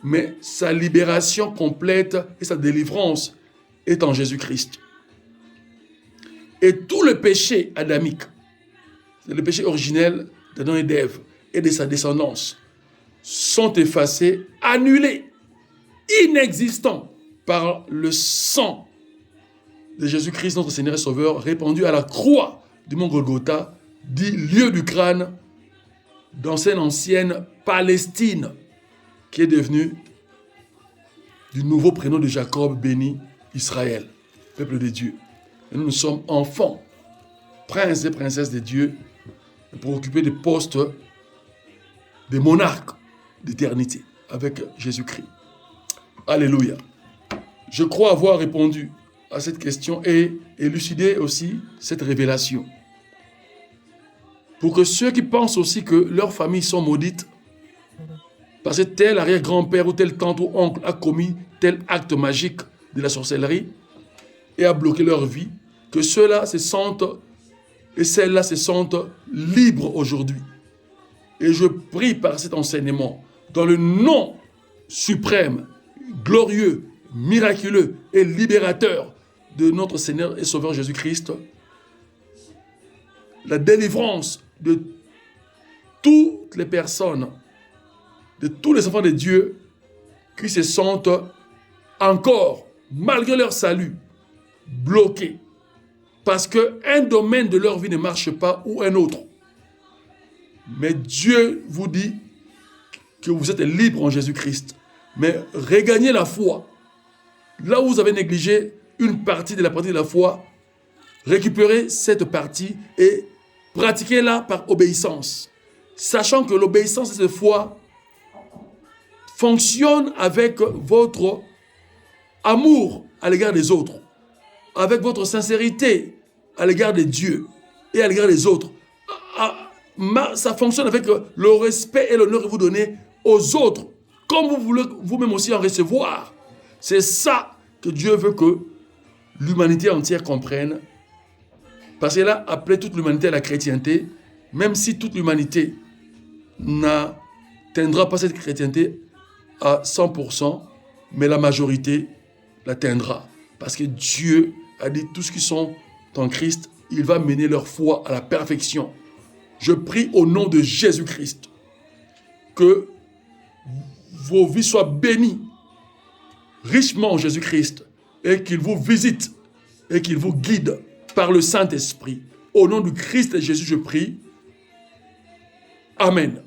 mais sa libération complète et sa délivrance est en Jésus-Christ. Et tout le péché adamique, c'est le péché originel d'Adam et d'Ève et de sa descendance, sont effacés, annulés, inexistants par le sang de Jésus-Christ, notre Seigneur et Sauveur, répandu à la croix du mont Golgotha, dit lieu du crâne, dans cette ancienne Palestine, qui est devenue du nouveau prénom de Jacob béni, Israël, peuple de Dieu. Et nous sommes enfants, princes et princesses de Dieu, pour occuper des postes de monarques d'éternité avec Jésus-Christ. Alléluia. Je crois avoir répondu à cette question et élucidé aussi cette révélation. Pour que ceux qui pensent aussi que leurs familles sont maudites, parce que tel arrière-grand-père ou tel tante ou oncle a commis tel acte magique de la sorcellerie et a bloqué leur vie, que ceux-là se sentent et celles-là se sentent libres aujourd'hui. Et je prie par cet enseignement, dans le nom suprême, glorieux, miraculeux et libérateur de notre Seigneur et Sauveur Jésus-Christ, la délivrance de toutes les personnes, de tous les enfants de Dieu qui se sentent encore, malgré leur salut, bloqués parce qu'un domaine de leur vie ne marche pas ou un autre. Mais Dieu vous dit que vous êtes libre en Jésus-Christ. Mais regagnez la foi. Là où vous avez négligé une partie de la foi, récupérez cette partie et pratiquez-la par obéissance. Sachant que l'obéissance de cette foi fonctionne avec votre amour à l'égard des autres, avec votre sincérité à l'égard de Dieu et à l'égard des autres. Ça fonctionne avec le respect et l'honneur que vous donnez aux autres, comme vous voulez vous-même aussi en recevoir. C'est ça que Dieu veut que l'humanité entière comprenne. Parce qu'il a appelé toute l'humanité à la chrétienté, même si toute l'humanité n'atteindra pas cette chrétienté à 100%, mais la majorité l'atteindra. Parce que Dieu a dit tous ceux qui sont en Christ, il va mener leur foi à la perfection. Je prie au nom de Jésus-Christ que vos vies soient bénies richement en Jésus-Christ et qu'il vous visite et qu'il vous guide par le Saint-Esprit. Au nom du Christ et Jésus, je prie. Amen.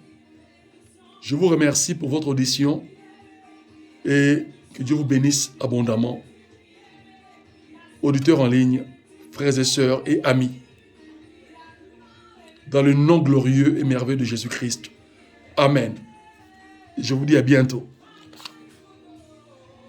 Je vous remercie pour votre audition et que Dieu vous bénisse abondamment. Auditeurs en ligne, frères et sœurs et amis, dans le nom glorieux et merveilleux de Jésus-Christ. Amen. Je vous dis à bientôt.